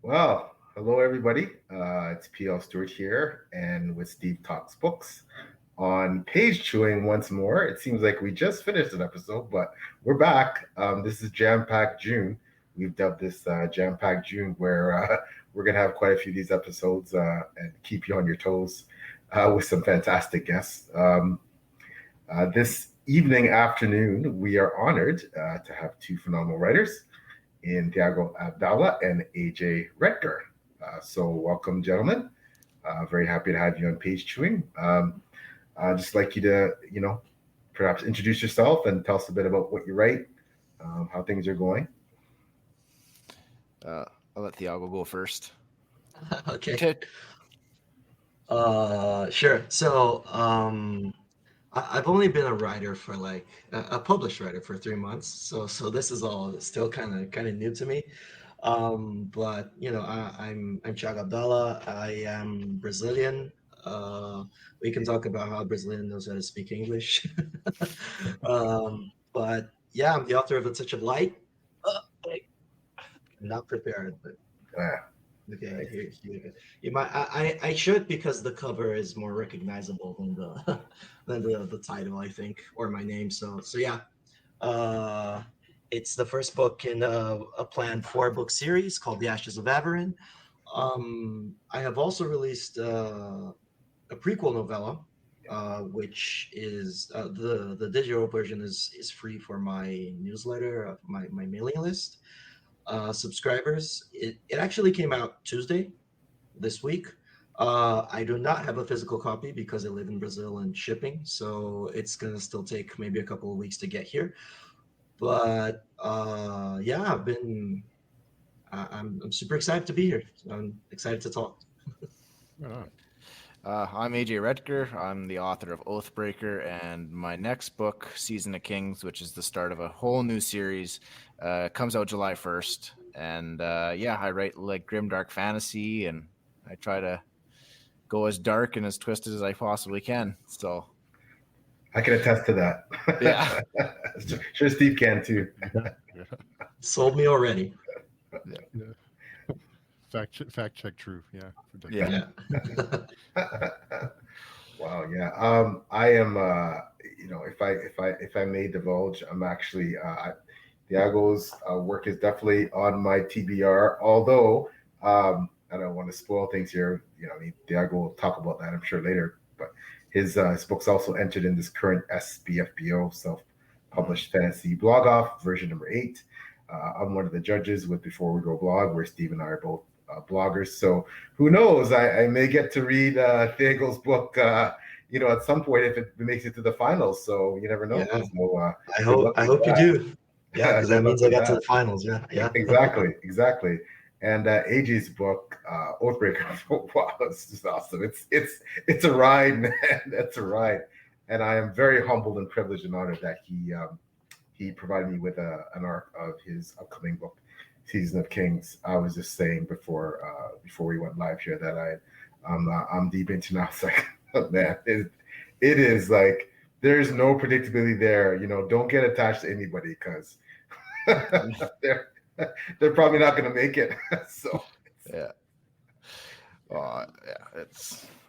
Well, hello everybody. It's PL Stuart here, and with Steve Talks Books on page chewing once more. It seems like we just finished an episode, but we're back. This is Jam Pack June. We've dubbed this Jam Pack June, where we're gonna have quite a few of these episodes and keep you on your toes with some fantastic guests. This evening, afternoon, we are honored to have two phenomenal writers in Thiago Abdalla and A.J. Rettger. So, welcome, gentlemen. Very happy to have you on Page Chewing. I'd just like you to, perhaps introduce yourself and tell us a bit about what you write, how things are going. Uh, I'll let Thiago go first. Okay. Sure. I've only been a writer for like a published writer for 3 months. So this is all still kind of new to me. But I'm Thiago Abdalla. I am Brazilian. We can talk about how Brazilian knows how to speak English. But yeah, I'm the author of A Touch of Light. I'm not prepared, but Ah, okay, here you go. You might I should, because the cover is more recognizable than the than the title, I think, or my name. So yeah. Uh it's the first book in a planned 4-book series called The Ashes of Averin. I have also released a prequel novella, which is the digital version is free for my newsletter, my mailing list subscribers. It actually came out Tuesday this week. I do not have a physical copy because I live in Brazil and shipping, so it's gonna still take maybe a couple of weeks to get here. But yeah, I'm super excited to be here. I'm excited to talk. Right. I'm A.J. Rettger. I'm the author of Oathbreaker, and my next book, Season of Kings, which is the start of a whole new series, comes out July 1st. And yeah, I write like grimdark fantasy, and I try to go as dark and as twisted as I possibly can. So I can attest to that. yeah, Sure, Steve can too. Yeah. Sold me already. Yeah. Fact check true. Yeah. yeah. Yeah. Wow, yeah. I am. If I may divulge, I'm actually Thiago's work is definitely on my TBR. Although I don't want to spoil things here. Thiago will talk about that, I'm sure, later. But his book's also entered in this current SBFBO self-published fantasy blog off version number 8. I'm one of the judges with Before We Go blog, where Steve and I are both bloggers. So who knows? I may get to read Thiago's book. At some point if it makes it to the finals. So you never know. Yeah. So I good hope luck I with hope you that. do. Yeah, because that Good luck means I with got to that. the finals. Yeah, yeah. Exactly. And AJ's book, Oathbreaker, wow, it's just awesome. It's a ride, man. That's a ride. And I am very humbled and privileged and honored that he provided me with an arc of his upcoming book, Season of Kings. I was just saying before we went live here that I'm deep into now. It's like, oh, man, it is like there's no predictability there. Don't get attached to anybody because they're they're probably not going to make it. So Yeah. Yeah,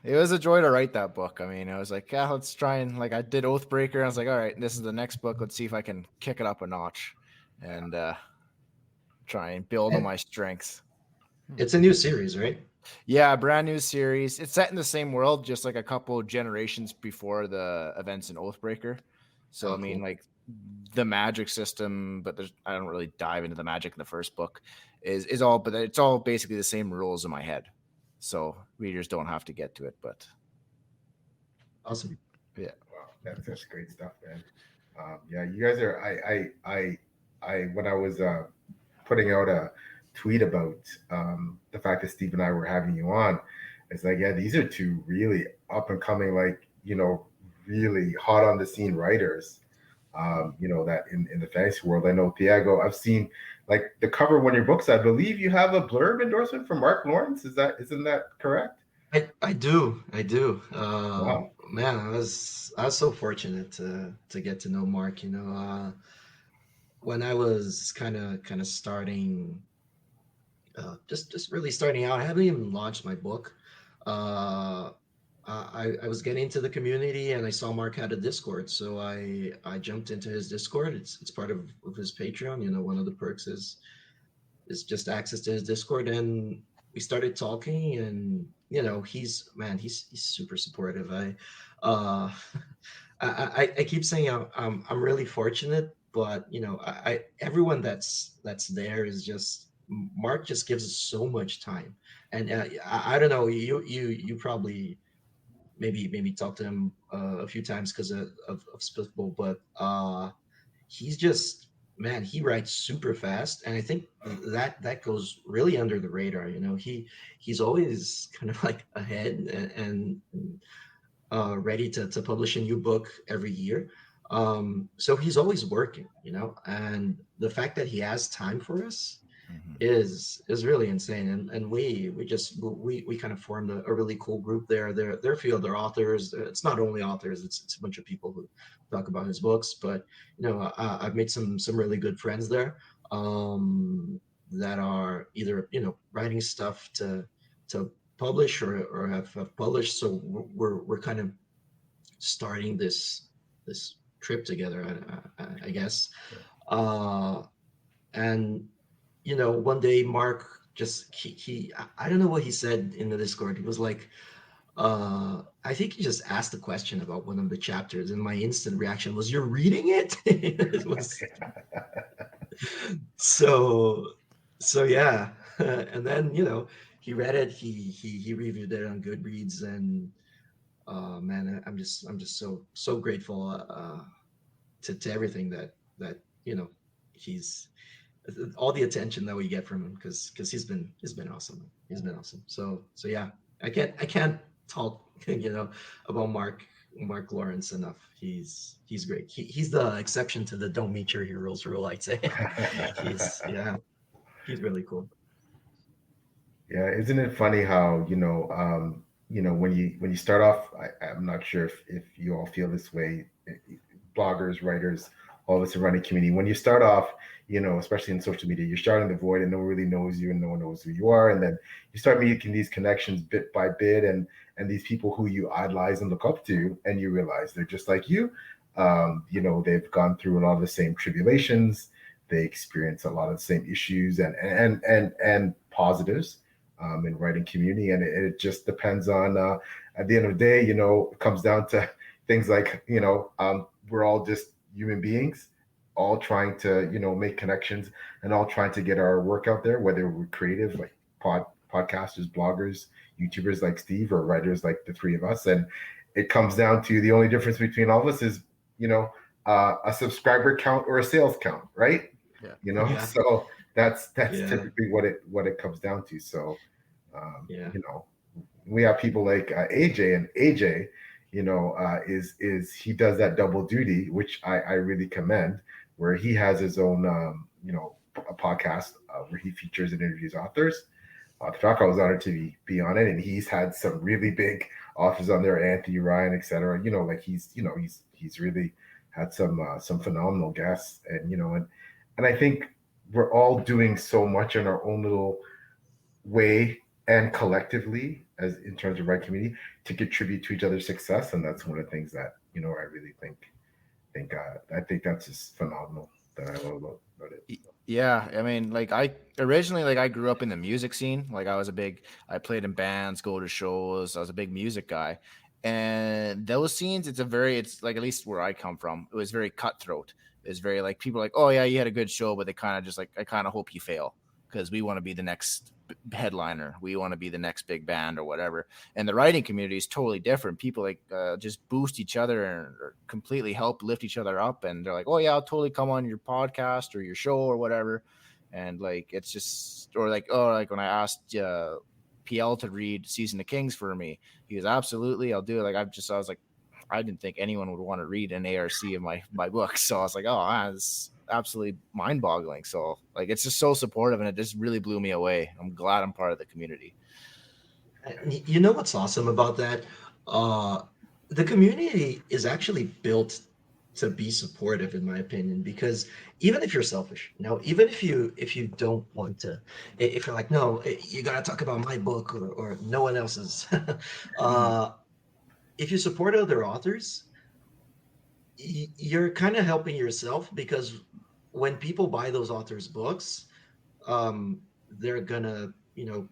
it was a joy to write that book. I mean, I was like, yeah, let's try and I did Oathbreaker. And I was like, all right, this is the next book. Let's see if I can kick it up a notch and try and build on my strengths. It's a new series, right? Yeah, brand new series. It's set in the same world, just like a couple generations before the events in Oathbreaker. So Oh, I mean, cool. the magic system, but I don't really dive into the magic in the first book. But it's all basically the same rules in my head. So readers don't have to get to it, but Awesome. yeah. wow, that's great stuff, man. Yeah, you guys are. I when I was putting out a tweet about the fact that Steve and I were having you on, it's like, yeah, these are two really up and coming, really hot on the scene writers. That in the fantasy world. I know Thiago. I've seen like the cover of one of your books. I believe you have a blurb endorsement from Mark Lawrence. Isn't that correct? I do. Wow. Man, I was so fortunate to get to know Mark. When I was kind of starting just really starting out. I haven't even launched my book. I was getting into the community and I saw Mark had a Discord, so I jumped into his Discord. It's part of his Patreon. One of the perks is just access to his Discord, and we started talking. And he's super supportive. Uh, I keep saying I'm really fortunate, but I everyone that's there is just Mark just gives us so much time, and I don't know, you probably maybe talk to him a few times because of Spiffable, but he's just, man, he writes super fast, and I think that goes really under the radar. He's always kind of like ahead and ready to publish a new book every year. So he's always working, and the fact that he has time for us is really insane. And we kind of formed a really cool group there. They're a few other authors. It's not only authors, it's a bunch of people who talk about his books. But I've made some really good friends there, that are either writing stuff to publish or have published. So we're kind of starting this trip together, I guess. And one day Mark just he I don't know what he said in the Discord. He was like, I think he just asked a question about one of the chapters, and my instant reaction was, "You're reading it?" It was so yeah. And then he read it. He reviewed it on Goodreads, and man, I'm just so grateful to everything that he's all the attention that we get from him, because he's been awesome. He's been awesome. So yeah, I can't talk about Mark Lawrence enough. He's great. He's the exception to the don't meet your heroes rule, I'd say. He's really cool. Yeah, isn't it funny how when you start off, I'm not sure if you all feel this way, bloggers, writers, all of us in running community. When you start off, especially in social media, you're starting the void and no one really knows you and no one knows who you are. And then you start making these connections bit by bit, and these people who you idolize and look up to, and you realize they're just like you. They've gone through a lot of the same tribulations. They experience a lot of the same issues and positives in writing community. And it just depends on, at the end of the day, it comes down to things like, we're all just human beings, all trying to make connections and all trying to get our work out there, whether we're creative like podcasters, bloggers, YouTubers like Steve, or writers like the three of us. And it comes down to the only difference between all of us is a subscriber count or a sales count, right? Yeah. So that's Yeah. typically what it comes down to. So we have people like AJ, and AJ is he does that double duty, which I really commend, where he has his own, a podcast where he features and interviews authors. I was honored to be on it, and he's had some really big authors on there, Anthony Ryan, etc. He's really had some phenomenal guests, and I think we're all doing so much in our own little way and collectively, as in terms of right community, to contribute to each other's success. And that's one of the things that I really think I think that's just phenomenal that I love about it. Yeah, I mean, like I grew up in the music scene. Like I played in bands, go to shows. I was a big music guy, and those scenes, it's like, at least where I come from, it was very cutthroat. It's very like, people are like, oh yeah, you had a good show, but they kind of just like, I kind of hope you fail, because we want to be the next headliner, we want to be the next big band or whatever. And the writing community is totally different. People like just boost each other and completely help lift each other up, and they're like, oh yeah, I'll totally come on your podcast or your show or whatever. And like, it's just, or like, oh, like when I asked PL to read Season of Kings for me, he was, absolutely, I'll do it. Like, I was like, I didn't think anyone would want to read an ARC of my book. So I was like, oh man, it's absolutely mind-boggling. So like, it's just so supportive, and it just really blew me away. I'm glad I'm part of the community. You know what's awesome about that? The community is actually built to be supportive, in my opinion, because even if you're selfish, even if you don't want to, if you're like, no, you gotta talk about my book or no one else's, if you support other authors, you're kind of helping yourself, because when people buy those authors' books, they're gonna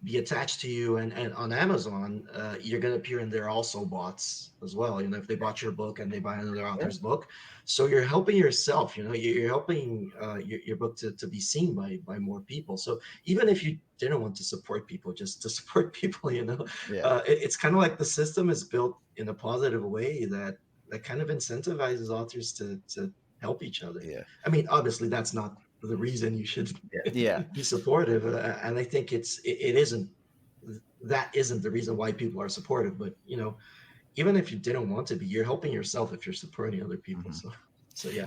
be attached to you, and on Amazon, you're gonna appear in their also bots as well, if they bought your book and they buy another author's book. So you're helping yourself, you're helping your book to be seen by more people. So even if you didn't want to support people, just to support people, Yeah. it's kind of like the system is built in a positive way that kind of incentivizes authors to help each other. Yeah. I mean, obviously that's not the reason you should Yeah. be supportive, and I think it isn't, that isn't the reason why people are supportive. But even if you didn't want to be, you're helping yourself if you're supporting other people. So yeah.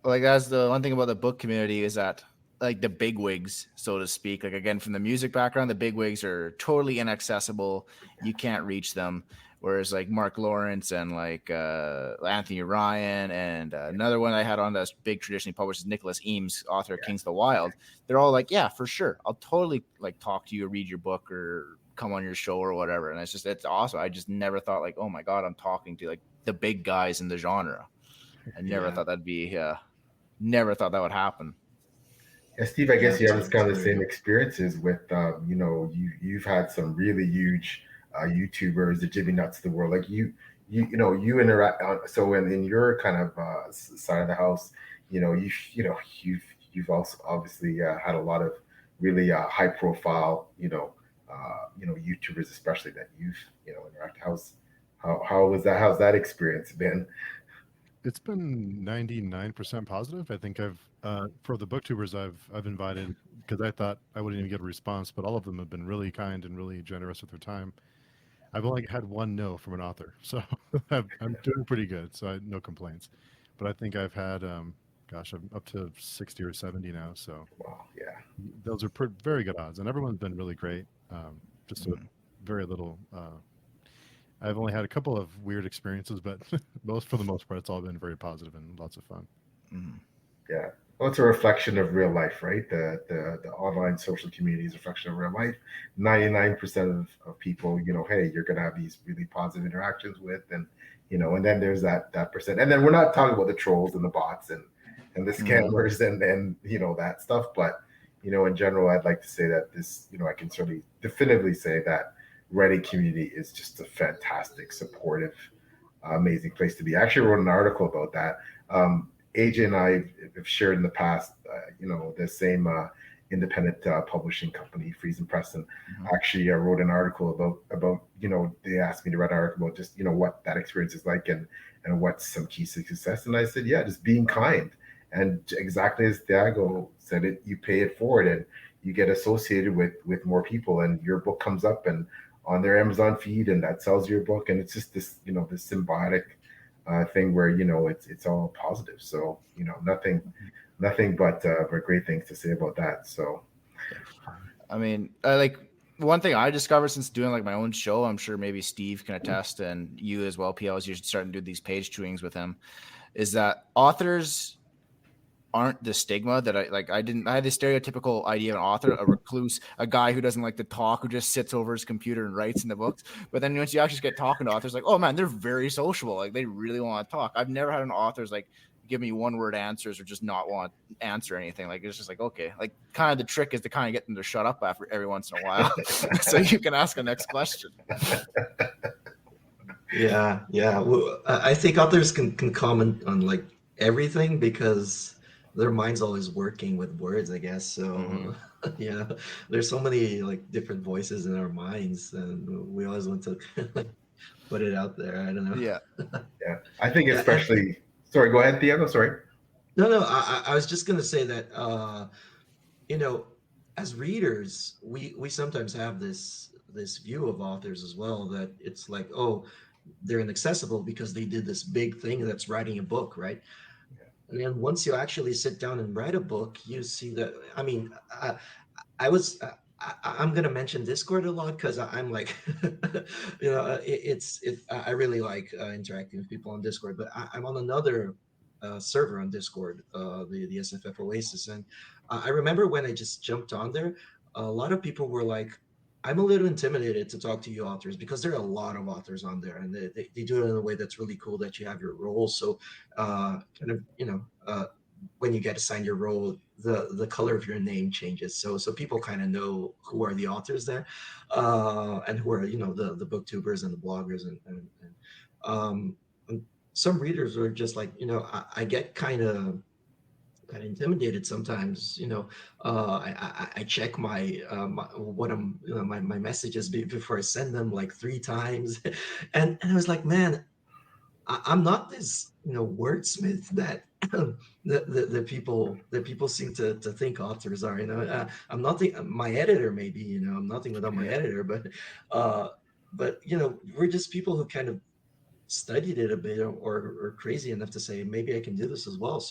Like that's the one thing about the book community is that like the bigwigs, so to speak, like again from the music background, the bigwigs are totally inaccessible. You can't reach them. Whereas like Mark Lawrence and like Anthony Ryan and another one I had on that's big traditionally published is Nicholas Eames, author of Kings of the Wild. They're all like, yeah, for sure, I'll totally like talk to you, read your book, or come on your show or whatever. And it's awesome. I just never thought like, oh my god, I'm talking to like the big guys in the genre. I never thought that'd be. Never thought that would happen. Yeah, Steve, I guess you have this kind of the Totally. same experiences with, you've had some really huge YouTubers, the Jimmy Nuts of the world. Like you interact. So in your kind of side of the house, you've also obviously had a lot of really high profile, YouTubers, especially that you've interact. How was that? How's that experience been? It's been 99% positive. I think for the booktubers I've invited, because I thought I wouldn't even get a response, but all of them have been really kind and really generous with their time. I've only had one no from an author, so I'm doing pretty good. So I had no complaints. But I think I've had, gosh, I'm up to 60 or 70 now. So Wow, yeah. those are very good odds, and everyone's been really great. Just a very little. I've only had a couple of weird experiences, but for the most part, it's all been very positive and lots of fun. Yeah. Well, it's a reflection of real life, right? The online social community is a reflection of real life. 99% of people, hey, you're gonna have these really positive interactions with, and then there's that percent. And then we're not talking about the trolls and the bots and the scammers and that stuff. But in general, I'd like to say that this, I can certainly definitively say that Reddit community is just a fantastic, supportive, amazing place to be. I actually wrote an article about that. AJ and I have shared in the past, the same independent publishing company, Friesen Press, and actually I wrote an article about they asked me to write an article about just what that experience is like and what's some key success, and I said, yeah, just being kind, and exactly as Thiago said it, you pay it forward and you get associated with more people, and your book comes up and on their Amazon feed, and that sells your book, and it's just this this symbiotic thing where it's all positive. So nothing but great things to say about that. So I mean, like one thing I discovered since doing like my own show, I'm sure maybe Steve can attest, and you as well, PL, as you're starting to do these page chewings with him, is that authors aren't the stigma that I had this stereotypical idea of an author, a recluse, a guy who doesn't like to talk, who just sits over his computer and writes in the books. But then once you actually get talking to authors, like, oh man, they're very sociable. Like they really want to talk. I've never had an author's like give me one word answers or just not want to answer anything. Like it's just like, okay, like kind of the trick is to kind of get them to shut up after every once in a while. So you can ask the next question. Yeah. Well, I think authors can comment on like everything because their mind's always working with words, I guess. So yeah, there's so many like different voices in our minds, and we always want to like put it out there. I don't know. Yeah. yeah, I think Yeah, especially. Sorry, go ahead, Thiago. Sorry. no. I was just gonna say that you know, as readers, we sometimes have this view of authors as well, that it's like, oh, they're inaccessible because they did this big thing that's writing a book, right? And then once you actually sit down and write a book, you see that. I mean, I was. I'm gonna mention Discord a lot because I'm like, I really like interacting with people on Discord. But I'm on another server on Discord, the SFF Oasis, and I remember when I just jumped on there, a lot of people were like, I'm a little intimidated to talk to you authors because there are a lot of authors on there, and they do it in a way that's really cool, that you have your role. So kind of, when you get assigned your role, the color of your name changes. So people kind of know who are the authors there, and who are, the booktubers and the bloggers, and some readers are just like, I get kind of intimidated sometimes. I check my messages before I send them like 3 times, and I was like, man, I'm not this wordsmith that the people seem to think authors are. I'm nothing. My editor maybe, I'm nothing without my editor, but we're just people who kind of studied it a bit, or crazy enough to say maybe I can do this as well.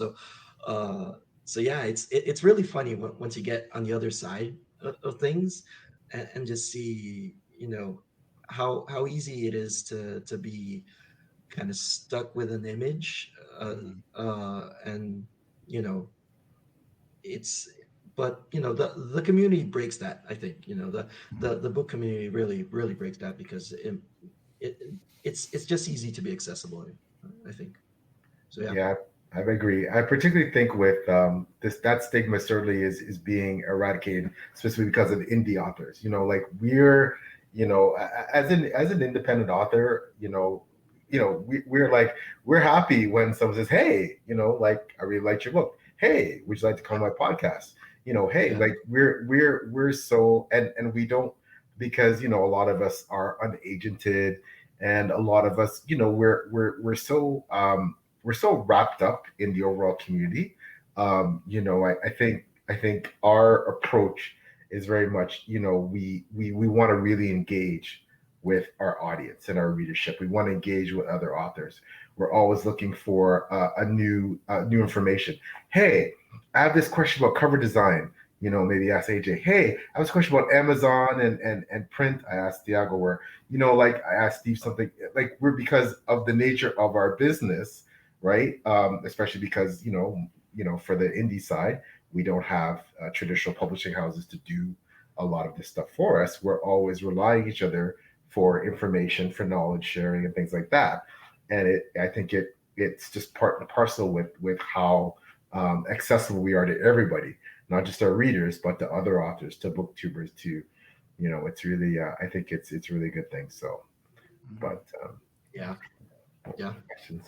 Uh, so yeah, it's really funny once you get on the other side of things, and just see how easy it is to be kind of stuck with an image, and you know it's but the community breaks that. I think the book community really breaks that, because it it's just easy to be accessible, I think. So yeah. Yeah, I agree. I particularly think with that stigma certainly is being eradicated, especially because of indie authors. Like we're, as an independent author, we're like, we're happy when someone says, hey, like, I really liked your book. Hey, would you like to come on my podcast? Hey, Yeah. like we're so, and we don't, because a lot of us are unagented, and a lot of us, we're so wrapped up in the overall community. I think our approach is very much, we want to really engage with our audience and our readership. We want to engage with other authors. We're always looking for a new information. Hey, I have this question about cover design. Maybe ask AJ. Hey, I have this question about Amazon and print. I asked Thiago, where, like I asked Steve something, like, we're, because of the nature of our business, right? Especially because for the indie side, we don't have traditional publishing houses to do a lot of this stuff for us. We're always relying on each other for information, for knowledge sharing, and things like that. And I think it's just part and parcel with how accessible we are to everybody, not just our readers, but to other authors, to booktubers, to it's really I think it's a really good thing. So, but Yeah. questions.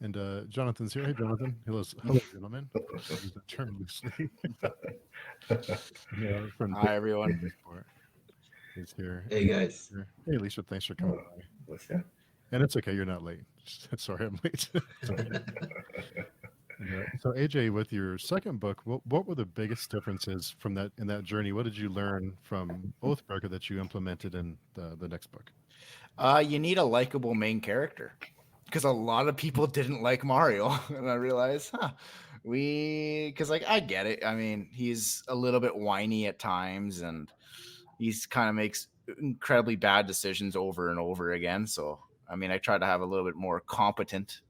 And Jonathan's here. Hey, Jonathan. Hello, gentlemen. Use that term loosely. Hi, everyone. He's here. Hey guys. Hey, Lisa. Thanks for coming by. Listen. And it's okay. You're not late. Sorry, I'm late. So AJ, with your second book, what were the biggest differences in that journey? What did you learn from Oathbreaker that you implemented in the next book? You need a likable main character, because a lot of people didn't like Mario, and I realized, because like, I get it. I mean, he's a little bit whiny at times, and he's kind of makes incredibly bad decisions over and over again. So I mean, I try to have a little bit more competent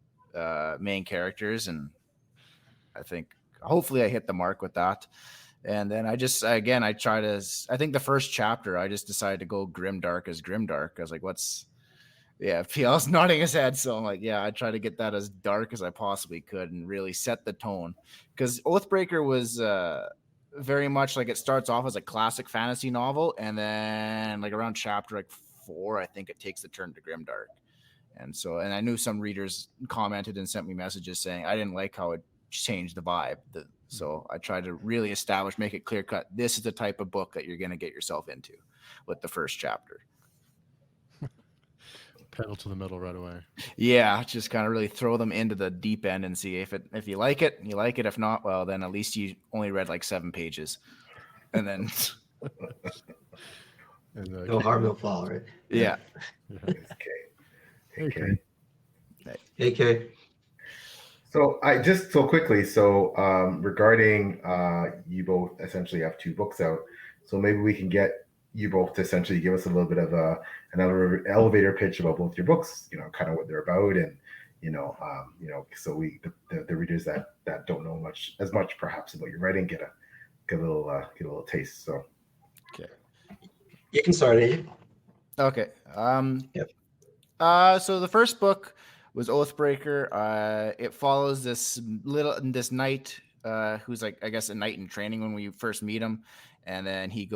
main characters, and I think hopefully I hit the mark with that. And then I think the first chapter, I just decided to go grimdark as grimdark. I was like, PL's nodding his head. So I'm like, I try to get that as dark as I possibly could and really set the tone. Because Oathbreaker was very much like, it starts off as a classic fantasy novel, and then like around chapter like 4, I think it takes the turn to grimdark. And I knew some readers commented and sent me messages saying I didn't like how it changed the vibe. So I tried to really make it clear cut. This is the type of book that you're going to get yourself into with the first chapter. Pedal to the metal right away. Yeah, just kind of really throw them into the deep end and see if you like it, you like it. If not, well, then at least you only read like 7 pages, and then no harm, no foul, right? Yeah. Okay. Hey, Kay. So quickly, regarding you both essentially have 2 books out, so maybe we can get you both to essentially give us a little bit of an elevator pitch about both your books, kind of what they're about, and So the readers that don't know as much perhaps about your writing get a little taste. So Okay. You can start it. Okay. Yep. So the first book was Oathbreaker. It follows this knight who's like, I guess, a knight in training when we first meet him, and then he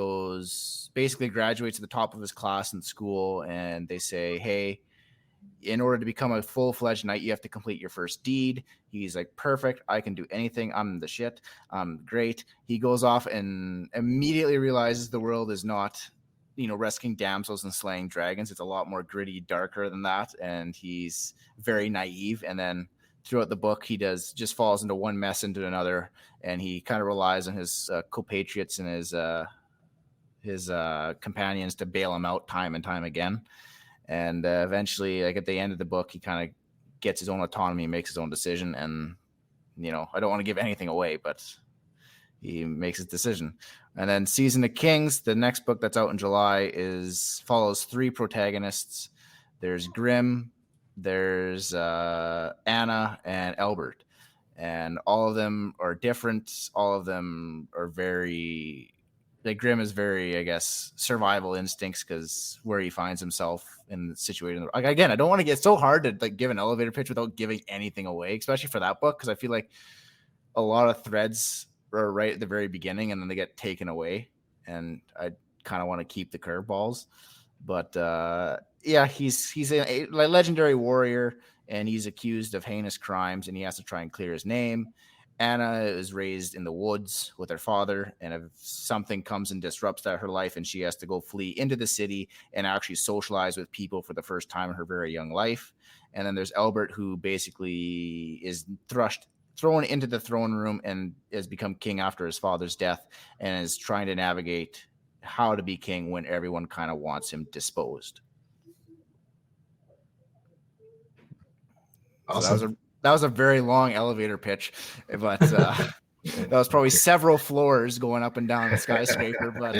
basically graduates at the top of his class in school, and they say, hey, in order to become a full-fledged knight, you have to complete your first deed. He's like, perfect, I can do anything, I'm the shit, great. He goes off and immediately realizes the world is not, rescuing damsels and slaying dragons. It's a lot more gritty, darker than that, and he's very naive. And then throughout the book, he just falls into one mess into another, and he kind of relies on his compatriots and his companions to bail him out time and time again. And eventually, like at the end of the book, he kind of gets his own autonomy, makes his own decision. And, I don't want to give anything away, but he makes his decision. And then Season of Kings, the next book that's out in July, follows three protagonists. There's Grimm, there's Anna, and Albert. And all of them are different. All of them are very... Like Grimm is very, I guess, survival instincts because where he finds himself in the situation. Like, again, I don't want to get so hard to like give an elevator pitch without giving anything away, especially for that book, because I feel like a lot of threads are right at the very beginning and then they get taken away, and I kind of want to keep the curveballs. But yeah, he's a legendary warrior, and he's accused of heinous crimes, and he has to try and clear his name. Anna is raised in the woods with her father, and if something comes and disrupts her life, and she has to go flee into the city and actually socialize with people for the first time in her very young life. And then there's Albert, who basically is thrown into the throne room and has become king after his father's death, and is trying to navigate how to be king when everyone kind of wants him disposed. Awesome. So that was a very long elevator pitch, but that was probably several floors going up and down the skyscraper. But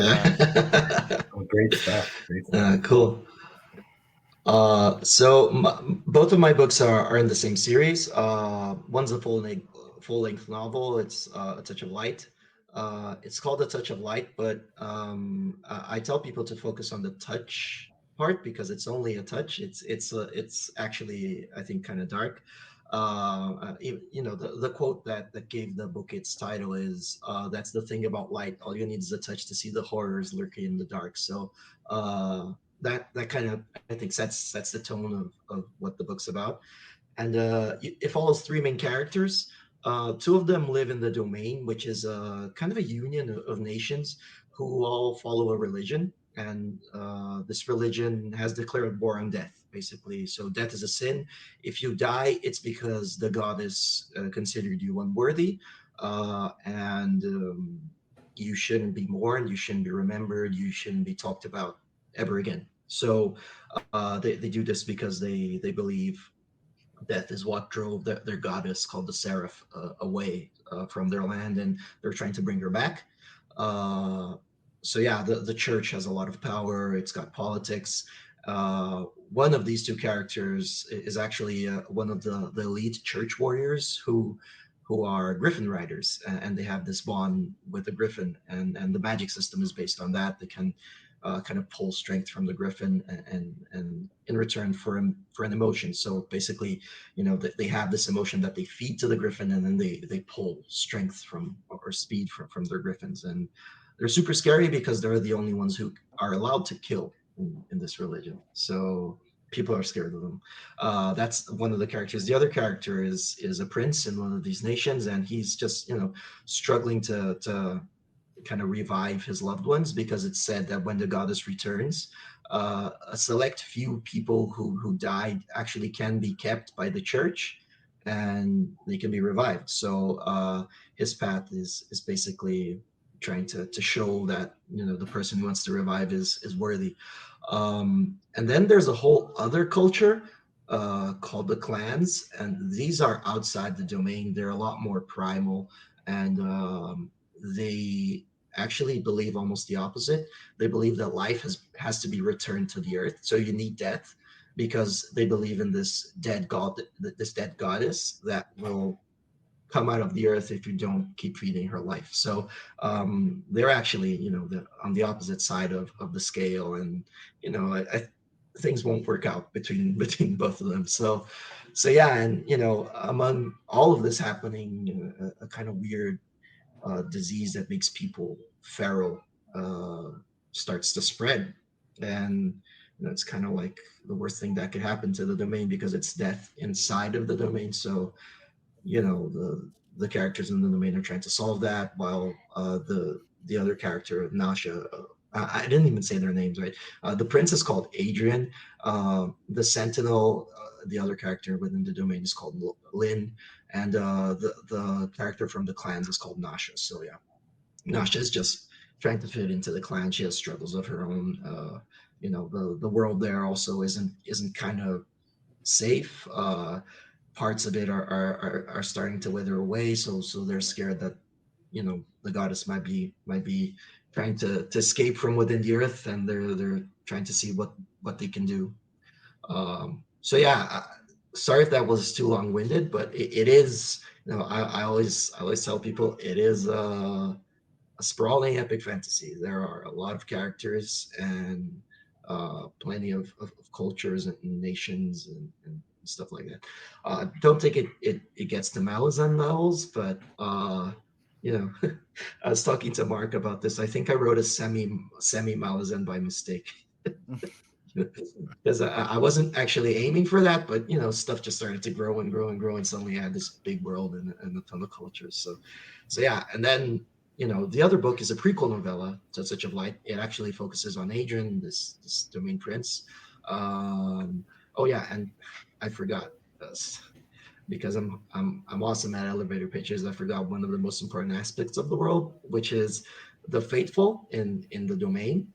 great stuff. Cool. Both of my books are in the same series. One's a full-length novel. It's A Touch of Light. It's called A Touch of Light, but I tell people to focus on the touch part because it's only a touch. It's actually, I think, kind of dark. The quote that gave the book its title is, that's the thing about light, all you need is a touch to see the horrors lurking in the dark. So that kind of, I think, sets the tone of what the book's about. And it follows three main characters. Two of them live in the domain, which is kind of a union of nations who all follow a religion. And this religion has declared war on death, basically. So death is a sin. If you die, it's because the goddess considered you unworthy. And you shouldn't be mourned. You shouldn't be remembered. You shouldn't be talked about ever again. So they do this because they believe death is what drove their goddess, called the Seraph, away from their land, and they're trying to bring her back. So yeah, the church has a lot of power. It's got politics. One of these two characters is actually one of the elite church warriors who are Griffin riders, and they have this bond with the Griffin, and the magic system is based on that. They can kind of pull strength from the Griffin, and in return for an emotion. So basically, they have this emotion that they feed to the Griffin, and then they pull strength from, or speed from their Griffins. And they're super scary because they're the only ones who are allowed to kill in this religion. So people are scared of them. That's one of the characters. The other character is a prince in one of these nations, and he's just struggling to kind of revive his loved ones, because it's said that when the goddess returns, a select few people who died actually can be kept by the church, and they can be revived. So his path is basically trying to show that the person who wants to revive is worthy. And then there's a whole other culture called the clans, and these are outside the domain. They're a lot more primal, and they actually believe almost the opposite. They believe that life has to be returned to the earth, so you need death. because they believe in this dead goddess that will come out of the earth if you don't keep feeding her life. So they're actually, on the opposite side of the scale, and things won't work out between both of them. So yeah, and among all of this happening, a kind of weird disease that makes people feral starts to spread, and it's kind of like the worst thing that could happen to the domain because it's death inside of the domain. So the characters in the domain are trying to solve that, while the other character, Nasha, I didn't even say their names right. The prince is called Adrian. The Sentinel, the other character within the domain, is called Lynn, and the character from the clans is called Nasha. So yeah, Nasha is just trying to fit into the clan. She has struggles of her own. The world there also isn't kind of safe. Parts of it are starting to wither away, so they're scared that the goddess might be trying to escape from within the earth, and they're trying to see what they can do. So yeah, sorry if that was too long-winded, but it is, I always tell people it is a sprawling epic fantasy. There are a lot of characters and plenty of cultures and nations and stuff like that. Don't think it gets to Malazan levels, but I was talking to Mark about this. I think I wrote a semi Malazan by mistake. Because I wasn't actually aiming for that, but stuff just started to grow and grow and grow, and suddenly I had this big world and a ton of cultures. So yeah, and then the other book is a prequel novella to Touch of Light. It actually focuses on Adrian, this domain prince. Oh yeah, and I forgot this because I'm awesome at elevator pitches. I forgot one of the most important aspects of the world, which is the faithful in the domain.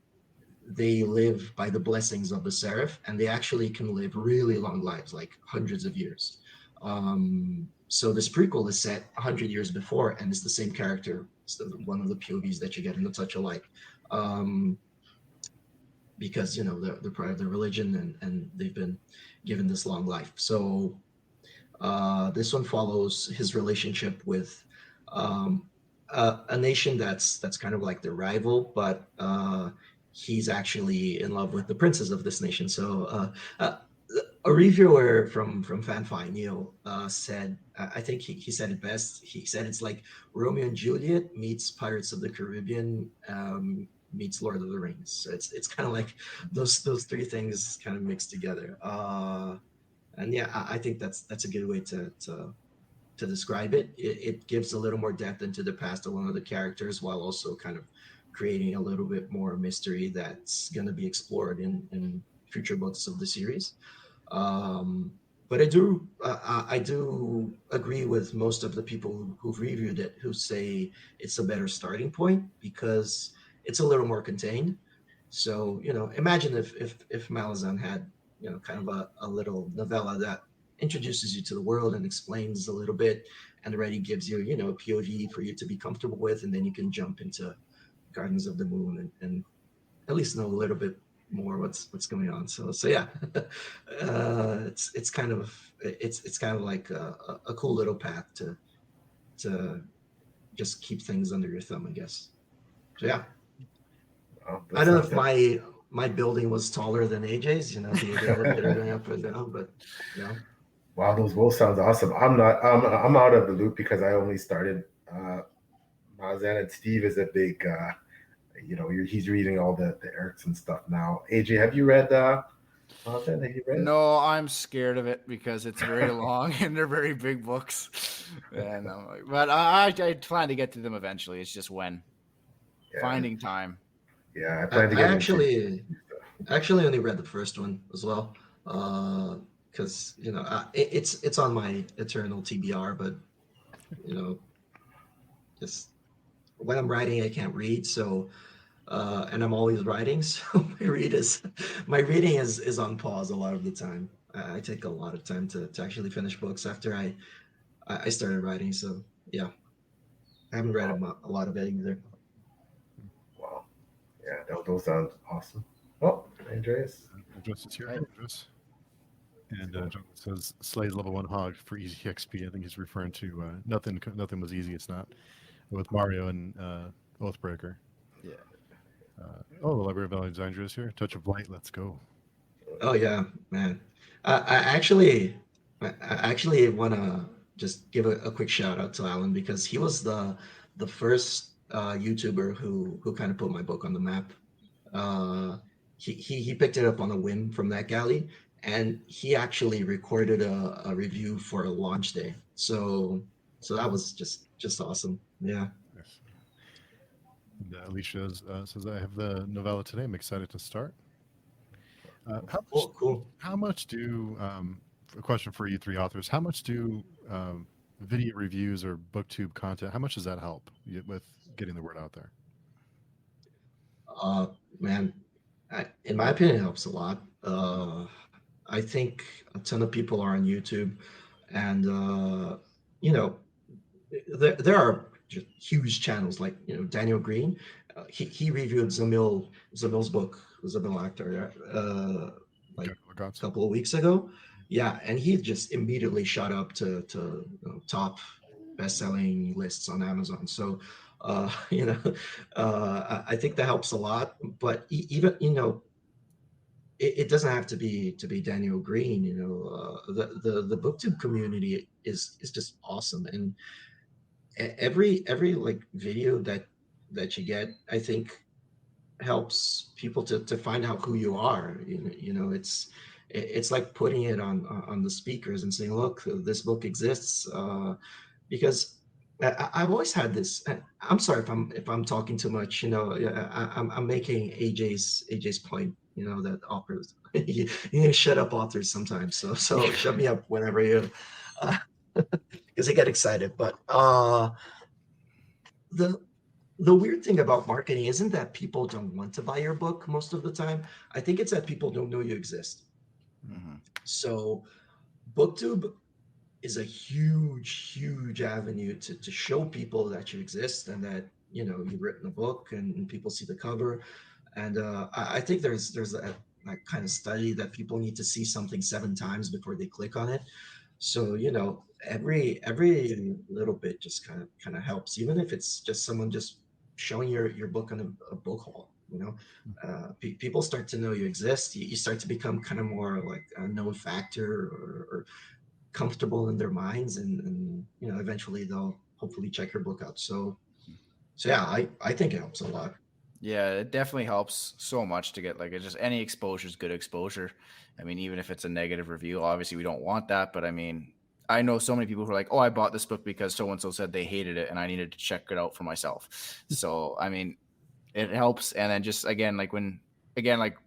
They live by the blessings of the seraph, and they actually can live really long lives, like hundreds of years. So this prequel is set 100 years before, and it's the same character. It's one of the POVs that you get in the Touch of Light, because they're part of their religion, and they've been given this long life. So this one follows his relationship with a nation that's kind of like their rival, but he's actually in love with the princess of this nation. So a reviewer from FanFi, Neil, said, I think he said it best. He said it's like Romeo and Juliet meets Pirates of the Caribbean meets Lord of the Rings. So it's kind of like those three things kind of mixed together. And yeah, I think that's a good way to describe it. It gives a little more depth into the past of one of the characters, while also kind of creating a little bit more mystery that's going to be explored in future books of the series. But I do agree with most of the people who've reviewed it, who say it's a better starting point because it's a little more contained. So imagine if Malazan had kind of a little novella that introduces you to the world and explains a little bit, and already gives you a POV for you to be comfortable with, and then you can jump into Gardens of the Moon and at least know a little bit more what's going on. So yeah, it's kind of like a cool little path to just keep things under your thumb, I guess. So yeah, I don't know if my building was taller than AJ's, the elevator going up and down, but Wow, those both sounds awesome. I'm out of the loop because I only started Mazan, and Steve is a big he's reading all the Erics and stuff now. AJ, have you read Mazan? Have you read it? No, I'm scared of it because it's very long and they're very big books. And but I plan to get to them eventually. It's just when finding time. Yeah, I plan to get actually only read the first one as well, because it's on my eternal TBR, but just when I'm writing I can't read, so and I'm always writing, so my reading is on pause a lot of the time. I take a lot of time to actually finish books after I started writing, so yeah, I haven't read a lot of it either. Wow. Yeah, those sound awesome. Oh, Andreas. Andres is here. Andres. And Jonathan says Slay's level 1 hog for easy XP. I think he's referring to nothing was easy. It's not with Mario and Oathbreaker. Yeah. The Library of Alexandria is here. Touch of Light. Let's go. Oh yeah, man. I actually want to just give a quick shout out to Alan because he was the first YouTuber who kind of put my book on the map. Uh, he picked it up on a whim from that galley, and he actually recorded a review for a launch day. So that was just awesome. Yeah. Yes. And, Alicia says, I have the novella today. I'm excited to start. Cool. How much do, a question for you three authors, how much do video reviews or booktube content, how much does that help with getting the word out there? Man, in my opinion, it helps a lot. I think a ton of people are on YouTube, and you know, there are just huge channels like Daniel Green. He reviewed Zamil's book, Zamil Actor, like a couple of weeks ago. Yeah, and he just immediately shot up to top best-selling lists on Amazon. So, I think that helps a lot. But even it doesn't have to be Daniel Green. The booktube community is just awesome, and every like video that you get, I think helps people to find out who you are. It's like putting it on the speakers and saying, look, this book exists, because I've always had this. I'm sorry if I'm talking too much. I'm making AJ's point. That authors you need to shut up authors sometimes. So shut me up whenever you, because I get excited. But the weird thing about marketing isn't that people don't want to buy your book most of the time. I think it's that people don't know you exist. Mm-hmm. So booktube is a huge avenue to show people that you exist and that you've written a book, and people see the cover. And I think there's that kind of study that people need to see something 7 times before they click on it. So every little bit just kind of helps, even if it's just someone just showing your book on a book haul. People start to know you exist. You start to become kind of more like a known factor, or comfortable in their minds, and eventually they'll hopefully check your book out. So yeah, I think it helps a lot. Yeah, it definitely helps so much to get just any exposure is good exposure. I mean, even if it's a negative review, obviously we don't want that. But I mean, I know so many people who are like, oh, I bought this book because so-and-so said they hated it and I needed to check it out for myself. So, I mean, it helps. And then just again, like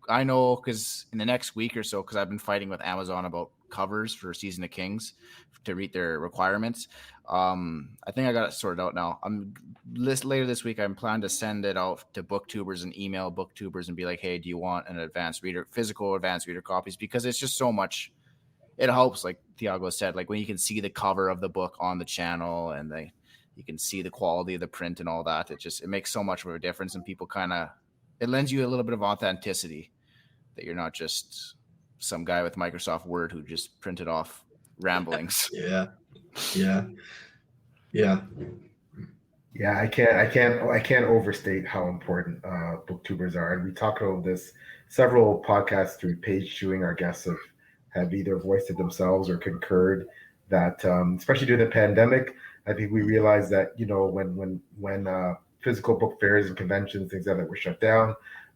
I know because in the next week or so, because I've been fighting with Amazon about covers for Season of Kings to meet their requirements. I think I got it sorted out now. Later this week, I'm planning to send it out to booktubers and email booktubers and be like, hey, do you want an physical advanced reader copies? Because it's just so much. It helps, like Thiago said, like when you can see the cover of the book on the channel and you can see the quality of the print and all that. It makes so much of a difference, and people it lends you a little bit of authenticity that you're not just some guy with Microsoft Word who just printed off ramblings. Yeah. I can't overstate how important booktubers are, and we talk about this several podcasts through page chewing. Our guests have either voiced it themselves or concurred that, especially during the pandemic, I think we realized that when physical book fairs and conventions, things like that, were shut down,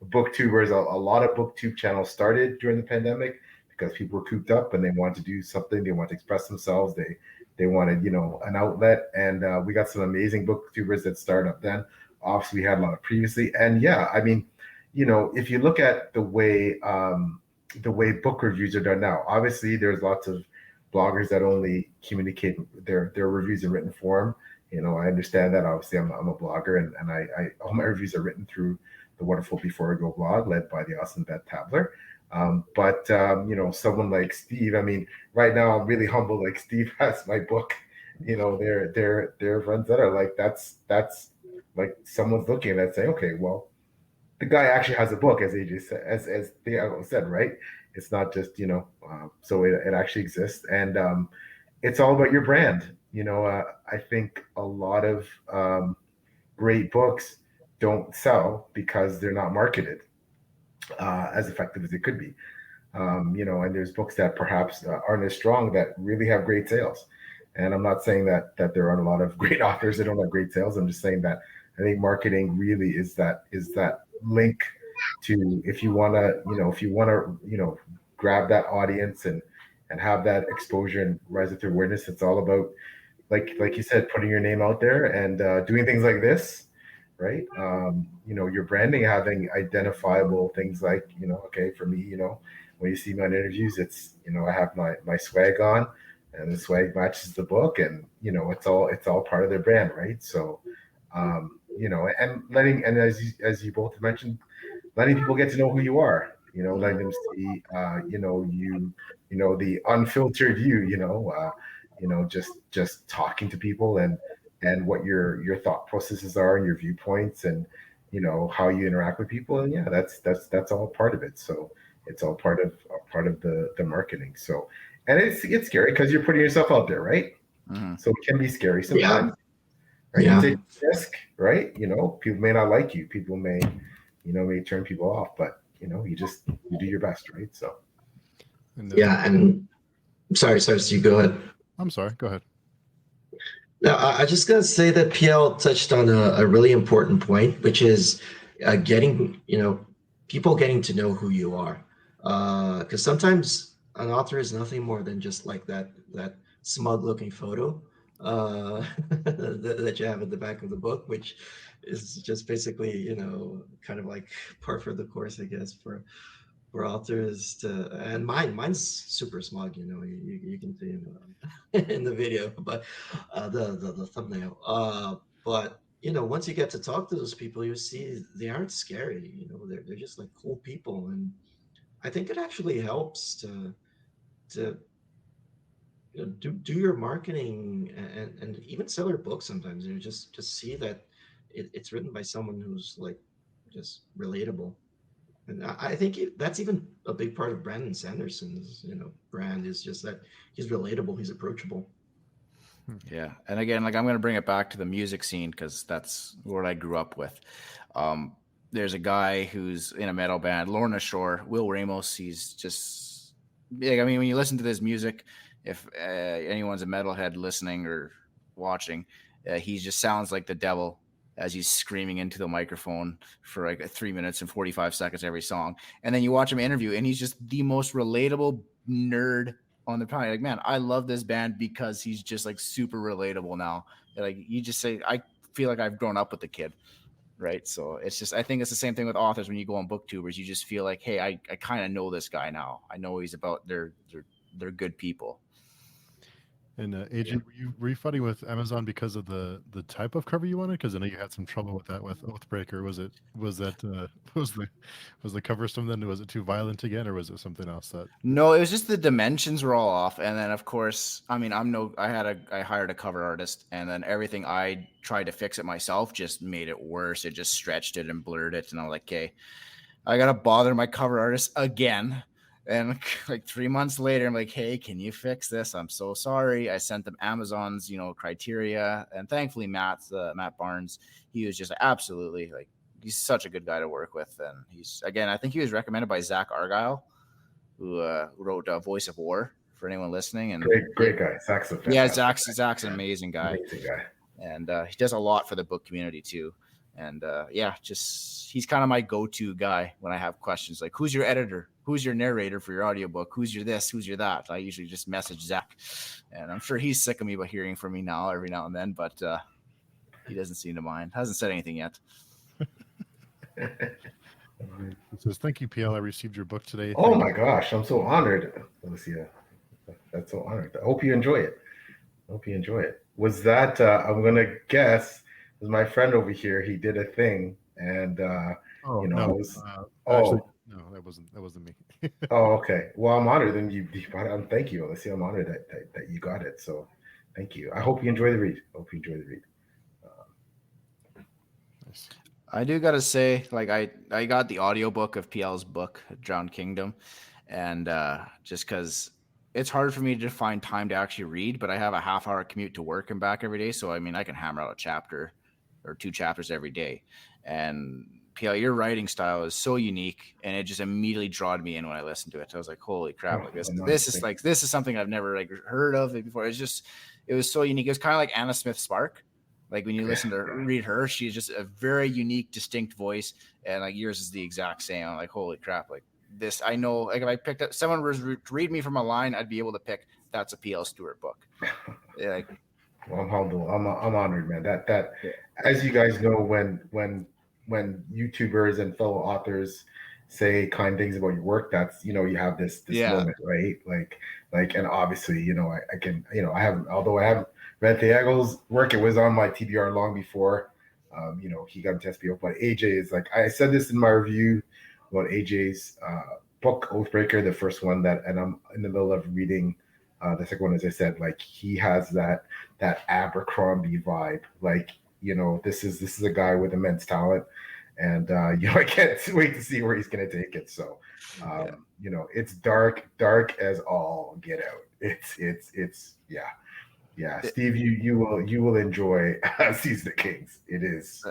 booktubers, a lot of booktube channels started during the pandemic because people were cooped up and they wanted to do something. They wanted to express themselves. They wanted, an outlet. And we got some amazing booktubers that started up then. Obviously, we had a lot of previously. And yeah, I mean, if you look at the way book reviews are done now, obviously there's lots of bloggers that only communicate their reviews in written form. I understand that. Obviously, I'm a blogger, and I all my reviews are written through the wonderful Before I Go blog, led by the awesome Beth Tabler. But someone like Steve, I mean, right now I'm really humbled. Like Steve has my book. There are friends that are like, that's like someone's looking at that saying, okay, well, the guy actually has a book, as AJ said, as Thiago said, right? It's not just so it actually exists, and it's all about your brand. I think a lot of great books don't sell because they're not marketed as effective as it could be. And there's books that perhaps aren't as strong that really have great sales. And I'm not saying that there aren't a lot of great authors that don't have great sales. I'm just saying that I think marketing really is that link to if you want to grab that audience and have that exposure and rise with awareness. It's all about like you said, putting your name out there and doing things like this, right? Your branding, having identifiable things like, okay, for me, when you see me on interviews, it's, I have my swag on, and the swag matches the book, and it's all part of their brand, right? So, and as you both mentioned, letting people get to know who you are, letting them see, the unfiltered you, just talking to people and what your thought processes are and your viewpoints and how you interact with people, and yeah, that's all part of it. So it's all part of the marketing. So, and it's scary because you're putting yourself out there, right? Mm-hmm. So it can be scary sometimes. Right? Yeah. You take a risk, right? People may not like you. People may turn people off, but you do your best, right? So Yeah, and sorry, so you go ahead. I'm sorry, go ahead. No, I just gotta say that PL touched on a really important point, which is getting people getting to know who you are, because sometimes an author is nothing more than just like that smug looking photo that you have at the back of the book, which is just basically kind of like par for the course, I guess, for authors to, and mine's super smug, you can see in the video, but the thumbnail, but once you get to talk to those people, you see they aren't scary, they're just like cool people, and I think it actually helps to do your marketing and even sell your book sometimes, just see that it's written by someone who's like just relatable. And I think that's even a big part of Brandon Sanderson's, brand, is just that he's relatable, he's approachable. Yeah, and again, like I'm going to bring it back to the music scene because that's what I grew up with. There's a guy who's in a metal band, Lorna Shore, Will Ramos. He's just, I mean, when you listen to this music, if anyone's a metalhead listening or watching, he just sounds like the devil as he's screaming into the microphone for like 3 minutes and 45 seconds every song. And then you watch him interview and he's just the most relatable nerd on the planet. Like, man, I love this band because he's just like super relatable now. Like you just say, I feel like I've grown up with the kid. Right. So it's just, I think it's the same thing with authors. When you go on booktubers, you just feel like, hey, I kind of know this guy now. I know he's about, they're good people. And AJ, were you fighting with Amazon because of the type of cover you wanted? Because I know you had some trouble with that with Oathbreaker. Was the cover something? Was it too violent again, or was it something else that? No, it was just the dimensions were all off, and then of course, I mean, I hired a cover artist, and then everything I tried to fix it myself just made it worse. It just stretched it and blurred it, and I'm like, okay, I gotta bother my cover artist again. And like 3 months later, I'm like, hey, can you fix this? I'm so sorry. I sent them Amazon's, criteria. And thankfully, Matt Barnes, he was just absolutely like, he's such a good guy to work with. And I think he was recommended by Zach Argyle, who wrote Voice of War, for anyone listening. And great guy. Zach's a fantastic guy. Zach's an amazing guy. Amazing guy. And he does a lot for the book community too. And he's kind of my go-to guy when I have questions like, who's your editor? Who's your narrator for your audiobook? Who's your this? Who's your that? I usually just message Zach, and I'm sure he's sick of me about hearing from me now every now and then, but he doesn't seem to mind. Hasn't said anything yet. It says, thank you, PL. I received your book today. Oh my gosh, I'm so honored. That's so honored. I hope you enjoy it. Was that, I'm going to guess, was my friend over here, he did a thing, and, actually, no, that wasn't me. Oh, okay. Well, I'm honored. Then thank you. Let's see, I'm honored that you got it. So thank you. I hope you enjoy the read. Nice. I do gotta say, like I got the audiobook of PL's book, Drowned Kingdom, and just because it's hard for me to find time to actually read, but I have a half-hour commute to work and back every day, so I mean I can hammer out a chapter or 2 chapters every day. And PL, your writing style is so unique, and it just immediately drawed me in when I listened to it. I was like, holy crap! Like Oh, this is something I've never like heard of it before. It was so unique. It was kind of like Anna Smith Spark. Like when you listen to read her, she's just a very unique, distinct voice, and like yours is the exact same. I'm like, holy crap! Like this, I know. Like if I picked up someone was to read me from a line, I'd be able to pick that's a PL Stuart book. Yeah, like, well, I'm humble. I'm honored, man. That yeah. as you guys know, when YouTubers and fellow authors say kind things about your work, that's you have this moment, right? Like, and obviously, I can, I haven't, although I haven't read Thiago's work, it was on my TBR long before, he got into SPO. But AJ is like, I said this in my review about AJ's book, Oathbreaker, the first one and I'm in the middle of reading the second one, as I said, like he has that Abercrombie vibe, like this is a guy with immense talent, and I can't wait to see where he's going to take it. So it's dark as all get out. It's yeah. Steve, you will enjoy Season of Kings. It is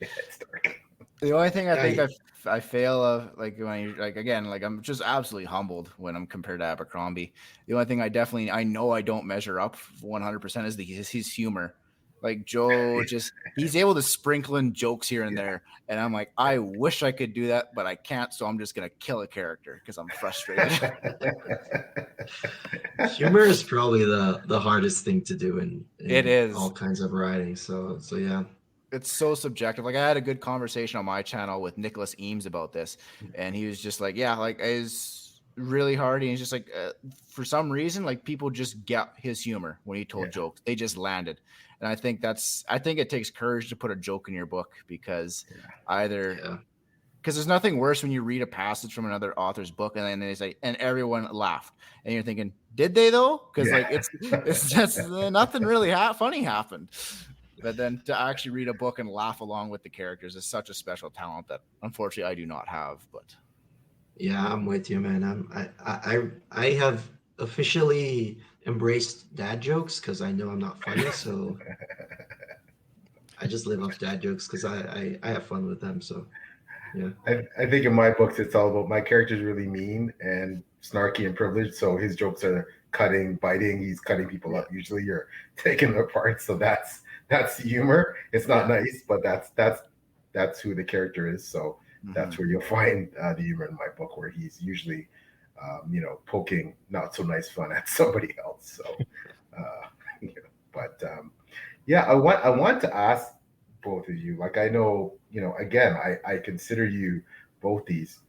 it's dark. The only thing I think I fail of, like when you like again, like I'm just absolutely humbled when I'm compared to Abercrombie. The only thing I know I don't measure up 100% is his humor. Like Joe, he's able to sprinkle in jokes here and there, and I'm like, I wish I could do that, but I can't. So I'm just gonna kill a character because I'm frustrated. Humor is probably the hardest thing to do in it is all kinds of writing. So yeah. It's so subjective. Like I had a good conversation on my channel with Nicholas Eames about this, and he was just like, yeah, like it's really hard. And he's just like, for some reason, like people just get his humor when he told jokes. They just landed. And I think it takes courage to put a joke in your book because because there's nothing worse when you read a passage from another author's book and then they say, and everyone laughed. And you're thinking, did they though? Because like it's just nothing really funny happened. But then to actually read a book and laugh along with the characters is such a special talent that unfortunately I do not have. But yeah, I'm with you, man. I have officially embraced dad jokes because I know I'm not funny, so I just live off dad jokes because I have fun with them. So yeah. I think in my books it's all about my character's really mean and snarky and privileged, so his jokes are biting. He's cutting people up. Usually you're taking them apart, so that's the humor. It's not nice, but that's who the character is. So that's where you'll find the humor in my book, where he's usually, poking not so nice fun at somebody else. So, I want to ask both of you. Like I know, again, I consider you both these,